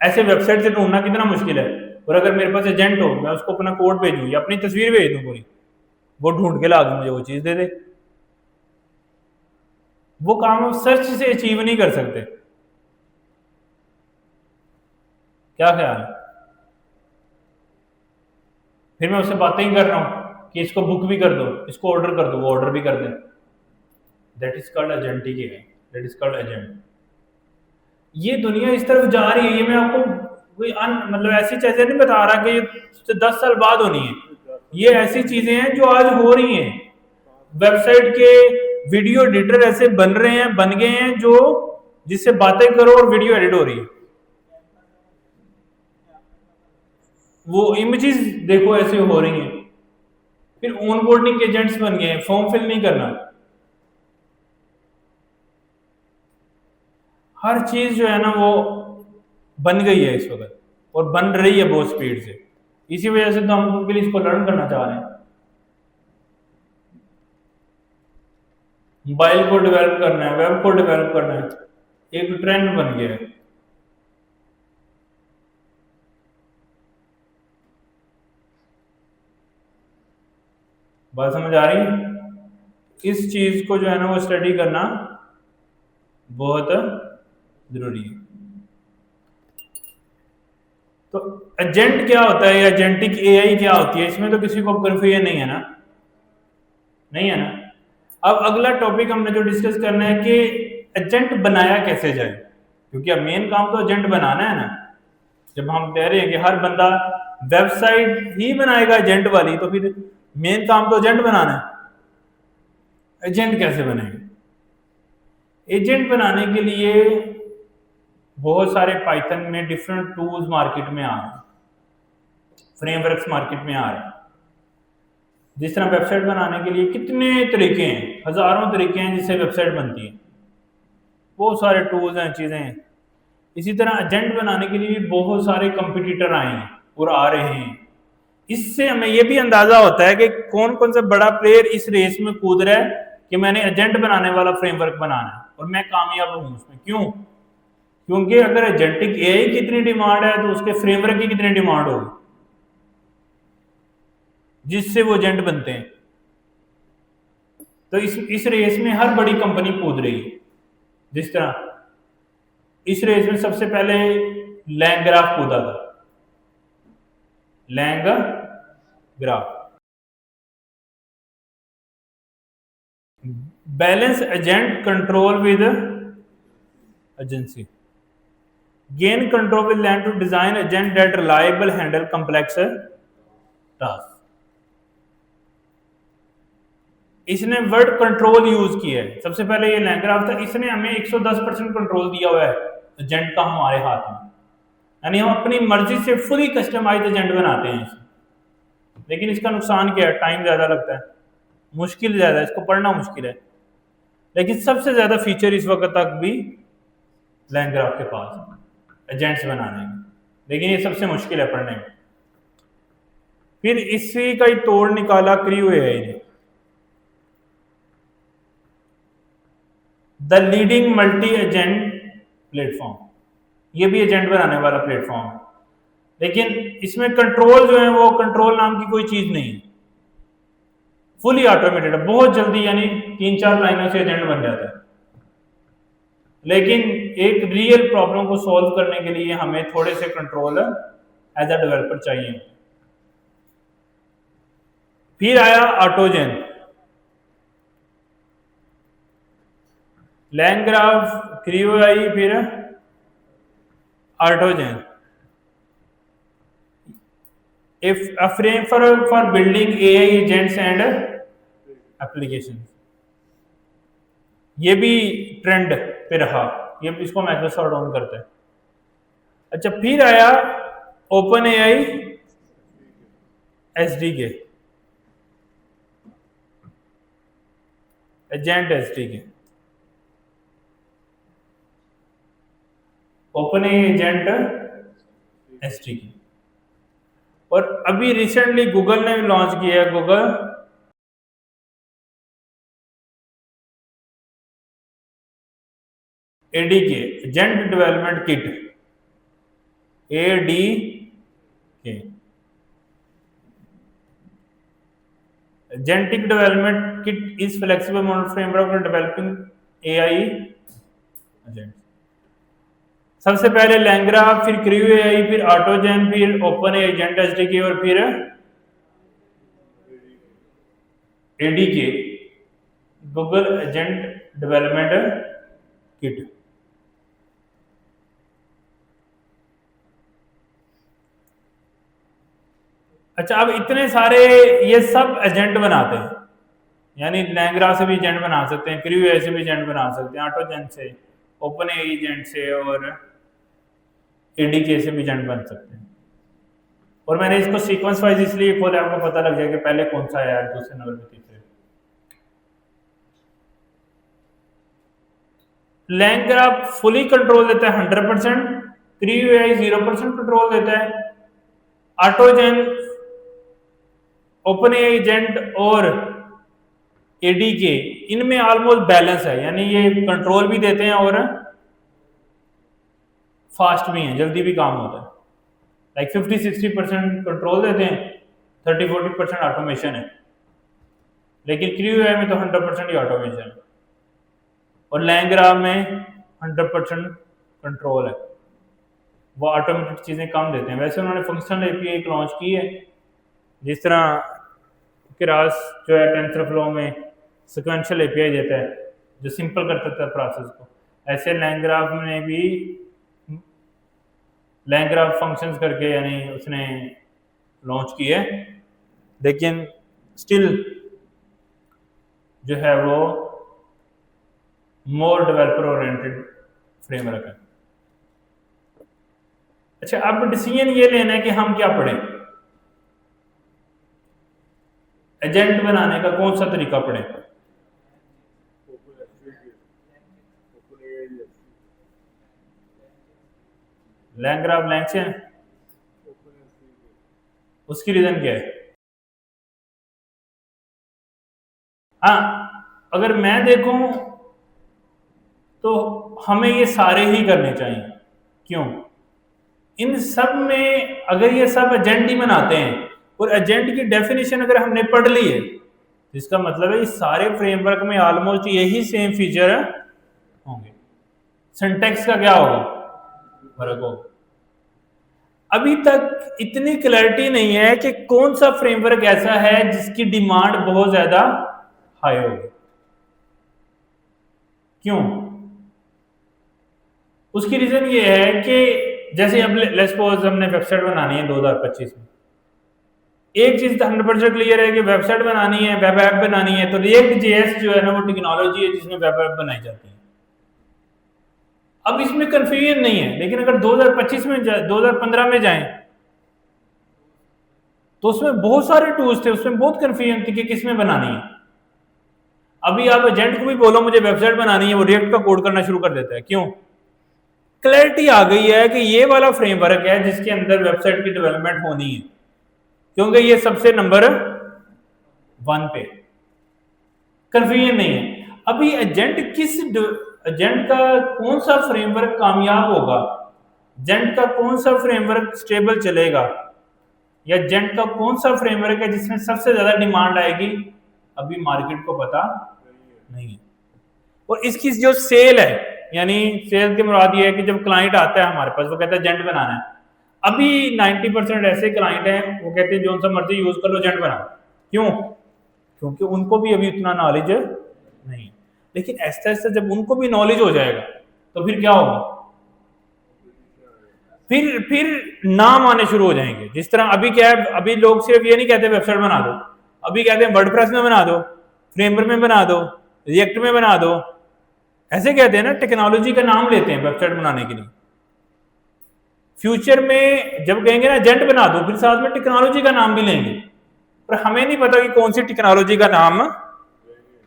Speaker 1: ऐसे वेबसाइट से ढूंढना कितना मुश्किल है। और अगर मेरे पास एजेंट हो, मैं उसको अपना कोड भेजूँ या अपनी तस्वीर भेज दूँ पूरी, वो ढूंढ के ला के मुझे वो चीज़ दे दे। वो काम आप सर्च से अचीव नहीं कर सकते। क्या ख्याल है? फिर मैं उससे बातें ही कर रहा हूँ कि इसको बुक भी कर दो, इसको ऑर्डर कर दो, वो ऑर्डर भी कर दे। दैट इज कॉल्ड एजेंटिक है, दैट इज कॉल्ड एजेंट। ये दुनिया इस तरफ जा रही है। ये मैं आपको कोई मतलब ऐसी चीजें नहीं बता रहा कि ये 10 साल बाद होनी है। ये ऐसी चीजें हैं जो आज हो रही हैं। वेबसाइट के वीडियो एडिटर ऐसे बन रहे हैं, बन गए हैं, जो जिससे बातें करो और वीडियो एडिट हो रही है। वो इमेजेस देखो ऐसे हो रही हैं। फिर ऑन बोर्डिंग एजेंट्स बन गए हैं, फॉर्म फिल नहीं करना। हर चीज जो है ना वो बन गई है इस वक्त, और बन रही है बहुत स्पीड से। इसी वजह से तो हम गूगल इसको लर्न करना चाह रहे हैं। मोबाइल को डेवलप करना है, वेब को डेवलप करना है, एक ट्रेंड बन गया है। बात समझ आ रही है? इस चीज को जो है ना वो स्टडी करना बहुत जरूरी है। तो एजेंट क्या होता है या एजेंटिक एआई क्या होती है, इसमें तो किसी को कंफ्यूजन नहीं है ना? नहीं है ना? अब अगला टॉपिक हमने जो डिस्कस करना है कि एजेंट बनाया कैसे जाए, क्योंकि अब मेन काम तो एजेंट बनाना है ना। जब हम कह रहे हैं कि हर बंदा वेबसाइट ही बनाएगा एजेंट वाली, तो फिर मेन काम तो एजेंट बनाना है। एजेंट कैसे बनेगा? एजेंट बनाने के लिए बहुत सारे पाइथन में डिफरेंट टूल्स मार्केट में आ रहे हैं, फ्रेमवर्क्स मार्केट में आ रहे हैं। जिस तरह वेबसाइट बनाने के लिए कितने तरीके हैं, हजारों तरीके हैं जिससे वेबसाइट बनती है, बहुत सारे टूल्स हैं, चीजें हैं। इसी तरह एजेंट बनाने के लिए भी बहुत सारे कंपटीटर आए हैं और आ रहे हैं। इससे हमें यह भी अंदाजा होता है कि कौन कौन सा बड़ा प्लेयर इस रेस में कूद रहा है कि मैंने एजेंट बनाने वाला फ्रेमवर्क बनाना है और मैं कामयाब हूं उसमें। क्यों? क्योंकि अगर एजेंटिक एआई की इतनी डिमांड है तो उसके फ्रेमवर्क की कितनी डिमांड होगी जिससे वो एजेंट बनते हैं। तो इस रेस में हर बड़ी कंपनी कूद रही है। जिस तरह इस रेस में सबसे पहले लैंग्राफ कूदा था, LangGraph. Balance agent control with agency, gain control with land to design agent that reliable handle complex task. इसने वर्ड कंट्रोल यूज किया है। सबसे पहले ये लैंग्राफ था, इसने हमें 110% कंट्रोल दिया हुआ है एजेंट का हमारे हाथ में। यानी हम अपनी मर्जी से फुली कस्टमाइज एजेंट बनाते हैं। लेकिन इसका नुकसान क्या है, टाइम ज़्यादा लगता है, मुश्किल ज़्यादा है, इसको पढ़ना मुश्किल है। लेकिन सबसे ज़्यादा फीचर इस वक्त तक भी LangGraph के पास एजेंट्स बनाने में, लेकिन ये सबसे मुश्किल है पढ़ने में। फिर इसी का ही तोड़ निकाला क्रियो एआई ने। The leading multi agent platform, ये भी एजेंट बनाने वाला प्लेटफॉर्म है, लेकिन इसमें कंट्रोल जो है वो कंट्रोल नाम की कोई चीज नहीं है, फुली ऑटोमेटेड है, बहुत जल्दी, यानी 3-4 लाइनों से एजेंट बन जाता है। लेकिन एक रियल प्रॉब्लम को सॉल्व करने के लिए हमें थोड़े से कंट्रोल एज अ डेवलपर चाहिए। फिर आया ऑटोजेन, LangGraph, क्रियो एआई, फिर ऑटोजेन। If a framework for building AI agents and applications, ये भी ट्रेंड पे रहा, ये इसको माइक्रोसॉफ्ट ऑन करता है। अच्छा, फिर आया open AI SDK, agent SDK, open AI agent SDK. और अभी रिसेंटली गूगल ने भी लॉन्च किया है, Google एडीके, agent development kit, एडीके, agentic development kit is flexible model framework for developing AI agent. सबसे पहले LangGraph, फिर क्रियो एआई, फिर ऑटोजेन, फिर ओपन एजेंट एसडीके, और फिर एडीके, गूगल एजेंट डेवलपमेंट किट। अच्छा, अब इतने सारे ये सब एजेंट बनाते हैं, यानी LangGraph से भी एजेंट बना सकते हैं, क्रियो एआई से भी एजेंट बना सकते हैं, ऑटोजेन से, ओपन एआई एजेंट से, और एडीके से भी एजेंट बन सकते हैं। और मैंने इसको सीक्वेंस वाइज इसलिए खोला, आपको पता लग जाए कि पहले कौन सा है, दूसरे नंबर पे तीसरे। LangGraph फुली कंट्रोल देता है 100%, क्रियो एआई 0% कंट्रोल देता है, ऑटोजेन, ओपन एआई एजेंट और एडीके इनमें ऑलमोस्ट बैलेंस है, यानी ये कंट्रोल भी देते हैं और फास्ट भी हैं, जल्दी भी काम होता है। लाइक 50-60% कंट्रोल देते हैं, 30-40% ऑटोमेशन है। लेकिन क्रियो एआई में तो 100% ही ऑटोमेशन है, और LangGraph में 100% कंट्रोल है, वो ऑटोमेटेड चीज़ें कम देते हैं। वैसे उन्होंने फंक्शनल एपीआई लॉन्च की है, जिस तरह केरास जो है टेंसरफ्लो में सिक्वेंशियल एपीआई देता है जो सिंपल कर देता है प्रोसेस को, ऐसे LangGraph में भी LangGraph फंक्शंस करके यानी उसने लॉन्च की है, लेकिन स्टिल जो है वो मोर डेवलपर ओरिएंटेड फ्रेमवर्क है। अच्छा, अब डिसीजन ये लेना है कि हम क्या पढ़ें, एजेंट बनाने का कौन सा तरीका पढ़ें। LangGraph लैंगचेन, उसकी रीजन क्या है? हाँ, अगर मैं देखूं तो हमें ये सारे ही करने चाहिए। क्यों? इन सब में अगर ये सब एजेंट ही बनाते हैं, और एजेंट की डेफिनेशन अगर हमने पढ़ ली है, इसका मतलब है इस सारे फ्रेमवर्क में ऑलमोस्ट यही सेम फीचर होंगे। सिंटैक्स का क्या होगा, फर्क होगा। अभी तक इतनी क्लैरिटी नहीं है कि कौन सा फ्रेमवर्क ऐसा है जिसकी डिमांड बहुत ज्यादा हाई होगी। क्यों? उसकी रीजन ये है कि जैसे अब लेट्स सपोज हमने वेबसाइट बनानी है 2025 में, एक चीज 100% क्लियर है कि वेबसाइट बनानी है, वेब ऐप बनानी है, तो रिएक्ट जेएस जो है ना वो टेक्नोलॉजी है जिसमें वेब ऐप बनाई जाती है। अब इसमें कंफ्यूजन नहीं है, लेकिन अगर 2025 में 2015 में जाएं तो उसमें बहुत सारे टूल्स थे, उसमें बहुत कंफ्यूजन थी कि किस में बनानी है। अभी आप एजेंट को भी बोलो मुझे वेबसाइट बनानी है, वो रिएक्ट का कोड करना शुरू कर देता है। क्यों? क्लैरिटी आ गई है कि ये वाला फ्रेमवर्क है जिसके अंदर वेबसाइट की डेवलपमेंट होनी है, क्योंकि ये सबसे नंबर 1 पे, कंफ्यूजन नहीं है। अभी एजेंट का कौन सा फ्रेमवर्क कामयाब होगा, एजेंट का कौन सा फ्रेमवर्क स्टेबल चलेगा, या एजेंट का कौन सा फ्रेमवर्क है जिसमें सबसे ज्यादा डिमांड आएगी, अभी मार्केट को पता नहीं है। और इसकी जो सेल है, यानी सेल की मुराद ये है कि जब क्लाइंट आता है हमारे पास, वो कहता है एजेंट बनाना है। अभी 90% ऐसे क्लाइंट हैं वो कहते हैं जो सा मर्जी यूज कर लो, एजेंट बनाओ। क्यों? क्योंकि उनको भी अभी उतना नॉलेज नहीं। लेकिन ऐसा ऐसा जब उनको भी नॉलेज हो जाएगा तो फिर क्या होगा, फिर नाम आने शुरू हो जाएंगे। जिस तरह अभी क्या है, अभी लोग सिर्फ ये नहीं कहते वेबसाइट बना दो, अभी कहते हैं वर्डप्रेस में बना दो, फ्रेमवर्क में बना दो, रिएक्ट में बना दो, ऐसे कहते हैं ना, टेक्नोलॉजी का नाम लेते हैं वेबसाइट बनाने के लिए। फ्यूचर में जब कहेंगे ना एजेंट बना दो, फिर साथ में टेक्नोलॉजी का नाम भी लेंगे, पर हमें नहीं पता कि कौन सी टेक्नोलॉजी का नाम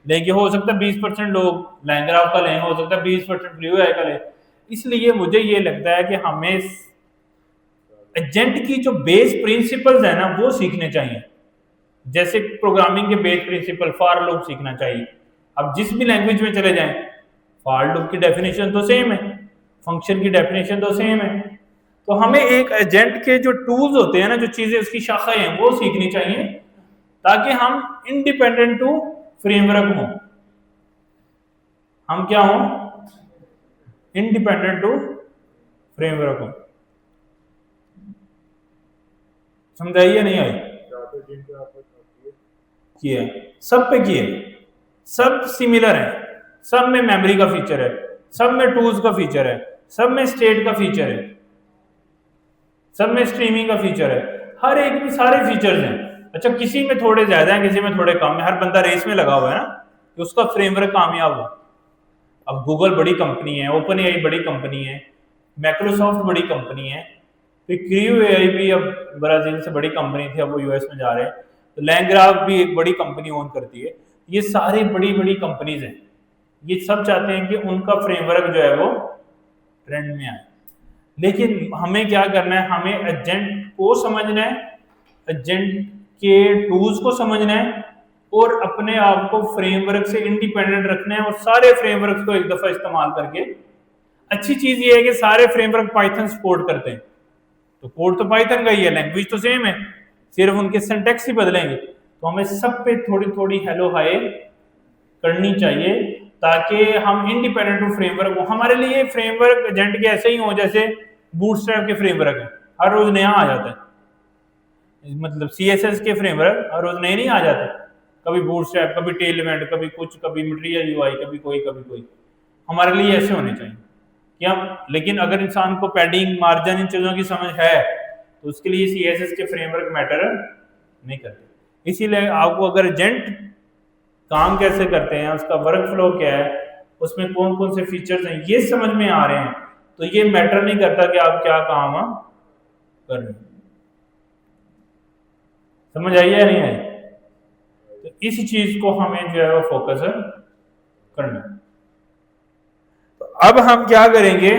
Speaker 1: लेंगे। हो सकता है 20% लोग लैंग्राफ का लें, हो सकता है 20% फ्लूएआई का लें। इसलिए मुझे ये लगता है कि हमें एजेंट की जो बेस प्रिंसिपल्स है ना वो सीखने चाहिए। जैसे प्रोग्रामिंग के बेस प्रिंसिपल, फॉर लूप सीखना चाहिए। अब जिस भी लैंग्वेज में चले जाएं, फॉर लूप की डेफिनेशन तो सेम है, फंक्शन की डेफिनेशन तो सेम है। तो हमें एक एजेंट के जो टूल्स होते हैं ना, जो चीजें उसकी शाखाएं हैं, वो सीखनी चाहिए ताकि हम इंडिपेंडेंट टू फ्रेमवर्क हों। हम क्या हों? इंडिपेंडेंट टू फ्रेमवर्क हों। समझाइए या नहीं आई? किए सब पे किए, सब सिमिलर है, सब में मेमोरी का फीचर है, सब में टूल्स का फीचर है, सब में स्टेट का फीचर है, सब में स्ट्रीमिंग का फीचर है, हर एक में सारे फीचर्स हैं। अच्छा, किसी में थोड़े ज्यादा हैं, किसी में थोड़े कम है। हर बंदा रेस में लगा हुआ है ना कि उसका फ्रेमवर्क कामयाब हो। अब गूगल बड़ी कंपनी है, ओपन एआई बड़ी कंपनी है, माइक्रोसॉफ्ट बड़ी कंपनी है, फिर क्रियो एआई भी अब ब्राजील से बड़ी कंपनी थी, अब वो यूएस में जा रहे हैं। तो लैंग्राफ भी एक बड़ी कंपनी ओन करती है। ये सारी बड़ी बड़ी कंपनीज हैं, ये सब चाहते हैं कि उनका फ्रेमवर्क जो है वो ट्रेंड में आए। लेकिन हमें क्या करना है, हमें एजेंट को समझना है, एजेंट के टूल्स को समझना है, और अपने आप को फ्रेमवर्क से इंडिपेंडेंट रखना है, और सारे फ्रेमवर्क को एक दफा इस्तेमाल करके। अच्छी चीज ये है कि सारे फ्रेमवर्क पाइथन सपोर्ट करते हैं, तो कोड तो पाइथन का ही है, लैंग्वेज तो सेम है, सिर्फ उनके सिंटैक्स ही बदलेंगे। तो हमें सब पे थोड़ी थोड़ी हेलो हाय करनी चाहिए ताकि हम इंडिपेंडेंट टू फ्रेमवर्क हो। हमारे लिए फ्रेमवर्क एजेंट के ऐसे ही हो जैसे बूटस्ट्रैप के फ्रेमवर्क है, हर रोज नया आ जाता है। मतलब सीएसएस के फ्रेमवर्क हर रोज नए नहीं आ जाते, कभी बूटस्ट्रैप, कभी टेलमेंट, कभी कुछ, कभी मटेरियल यूआई, कभी कोई। हमारे लिए ऐसे होने चाहिए क्या? लेकिन अगर इंसान को पैडिंग, मार्जिन, इन चीजों की समझ है तो उसके लिए सीएसएस के फ्रेमवर्क मैटर नहीं करते। इसीलिए आपको अगर एजेंट काम कैसे करते हैं, उसका वर्क फ्लो क्या है, उसमें कौन कौन से फीचर्स हैं, ये समझ में आ रहे हैं, तो ये मैटर नहीं करता कि आप क्या काम कर रहे हैं। समझ आई या नहीं आई? तो इस चीज को हमें जो है वो फोकस करना है। तो अब हम क्या करेंगे,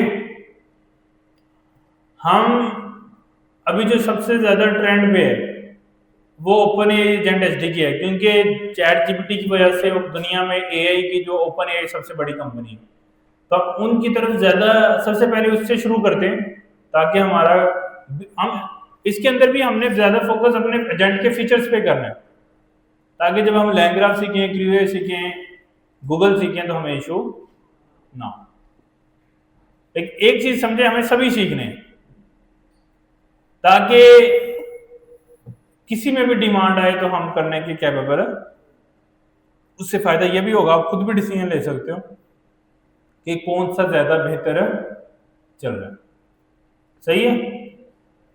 Speaker 1: हम अभी जो सबसे ज्यादा ट्रेंड पे है वो ओपन एआई एजेंट एचडी की है, क्योंकि चैट जीपीटी की वजह से दुनिया में एआई की जो ओपन एआई सबसे बड़ी कंपनी है, तो अब उनकी तरफ ज्यादा सबसे पहले उससे शुरू करते हैं ताकि हमारा, हम इसके अंदर भी हमने ज्यादा फोकस अपने एजेंट के फीचर्स पे करना है, ताकि जब हम लैंग्राफ सीखें, क्यूए सीखें, गूगल सीखें तो हमें इशू ना हो। एक चीज समझे, हमें सभी सीखने हैं ताकि किसी में भी डिमांड आए तो हम करने के कैपेबल है। उससे फायदा यह भी होगा, आप खुद भी डिसीजन ले सकते हो कि कौन सा ज्यादा बेहतर चल रहा है। सही है?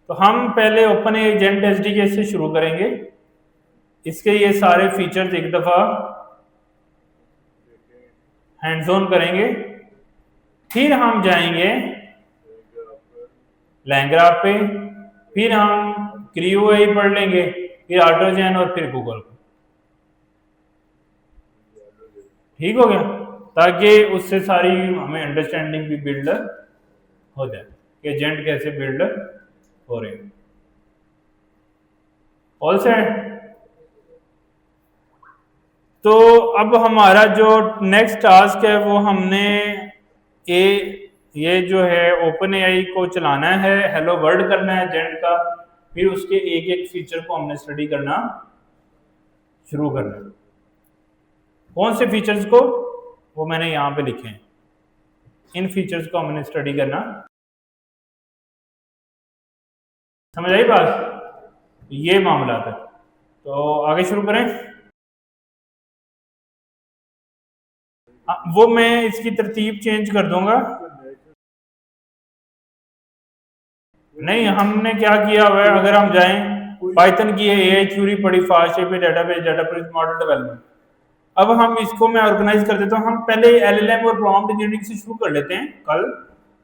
Speaker 1: तो हम पहले ओपन एजेंट एसडीके से शुरू करेंगे, इसके ये सारे फीचर्स एक दफा हैंड्स ऑन करेंगे, फिर हम जाएंगे लैंग्राफ पे, फिर हम क्रियो एआई पढ़ लेंगे, फिर ऑटोजन और फिर गूगल को। ठीक हो गया, ताकि उससे सारी हमें अंडरस्टैंडिंग भी बिल्ड हो जाए कि एजेंट कैसे बिल्ड हो रहे हैं। All set. तो अब हमारा जो नेक्स्ट टास्क है वो हमने ये जो है ओपन एआई को चलाना है, हेलो वर्ल्ड करना है एजेंट का, फिर उसके एक एक फीचर को हमने स्टडी करना शुरू करना है। कौन से फीचर्स को, वो मैंने यहाँ पे लिखे हैं, इन फीचर्स को हमने स्टडी करना। समझ आई बात? ये मामला था। तो आगे शुरू करें। वो मैं इसकी तरतीब चेंज कर दूंगा। नहीं, हमने क्या किया हुआ है, अगर हम जाएं पाइथन की एआई थ्योरी पढ़ी, fast AP database model development. अब हम इसको मैं ऑर्गेनाइज कर देता हूं। हम पहले एलएलएम और प्रॉम्प्ट इंजीनियरिंग से शुरू कर लेते हैं कल।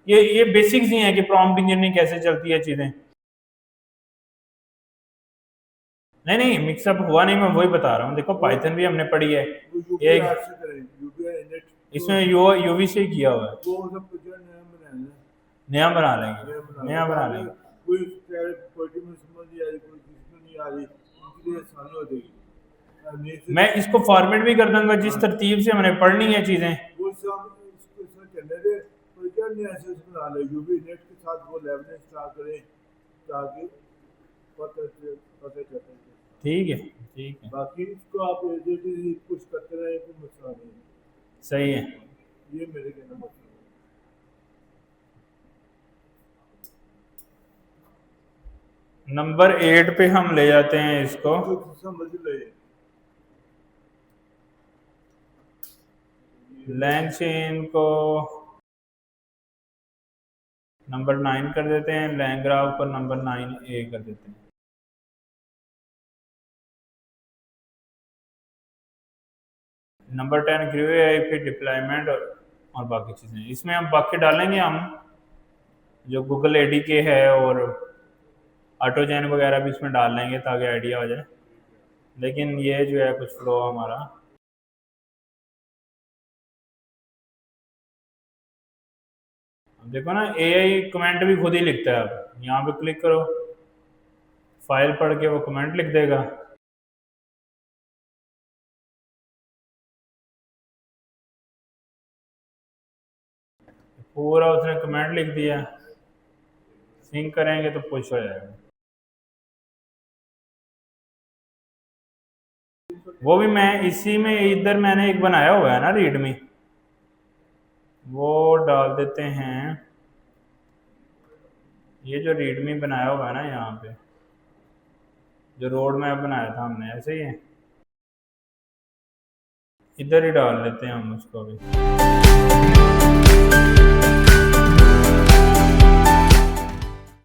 Speaker 1: ये बेसिक्स ही हैं कि प्रॉम्प्ट इंजीनियरिंग कैसे चलती है चीजें। नहीं नहीं, मिक्सअप हुआ नहीं, मैं वही बता रहा हूँ। देखो पाइथन भी हमने पढ़ी है, इसमें यूवी से किया हुआ है। नया बना लेंगे, नया बना लेंगे। मैं इसको फॉर्मेट भी कर दूंगा जिस तरतीब से हमने पढ़नी है चीजें। ठीक है, ठीक है,
Speaker 2: बाकी इसको आप कुछ करते रहे तो मसला नहीं।
Speaker 1: सही है।
Speaker 2: ये मेरे कहना मतलब
Speaker 1: नंबर 8 पे हम ले जाते हैं इसको।
Speaker 2: समझ ले
Speaker 1: लैंग चेन को नंबर 9 कर देते हैं, लैंग ग्राफ को नंबर 9A कर देते हैं। नंबर 10 ग्रीव है, फिर डिप्लॉयमेंट और बाकी चीज़ें इसमें हम बाकी डालेंगे। हम जो गूगल एडीके है और ऑटोजन वगैरह भी इसमें डाल लेंगे ताकि आइडिया हो जाए। लेकिन ये जो है कुछ फ्लो हमारा, देखो ना एआई कमेंट भी खुद ही लिखता है। अब यहाँ पे क्लिक करो, फाइल पढ़ के वो कमेंट लिख देगा। पूरा उसने कमेंट लिख दिया। सिंक करेंगे तो पुश हो जाएगा। वो भी मैं इसी में इधर मैंने एक बनाया हुआ है ना रीडमी, वो डाल देते हैं। ये जो रीडमी बनाया हुआ है ना यहाँ पे, जो रोड मैप बनाया था हमने, ऐसे ही है, इधर ही डाल लेते हैं हम उसको भी।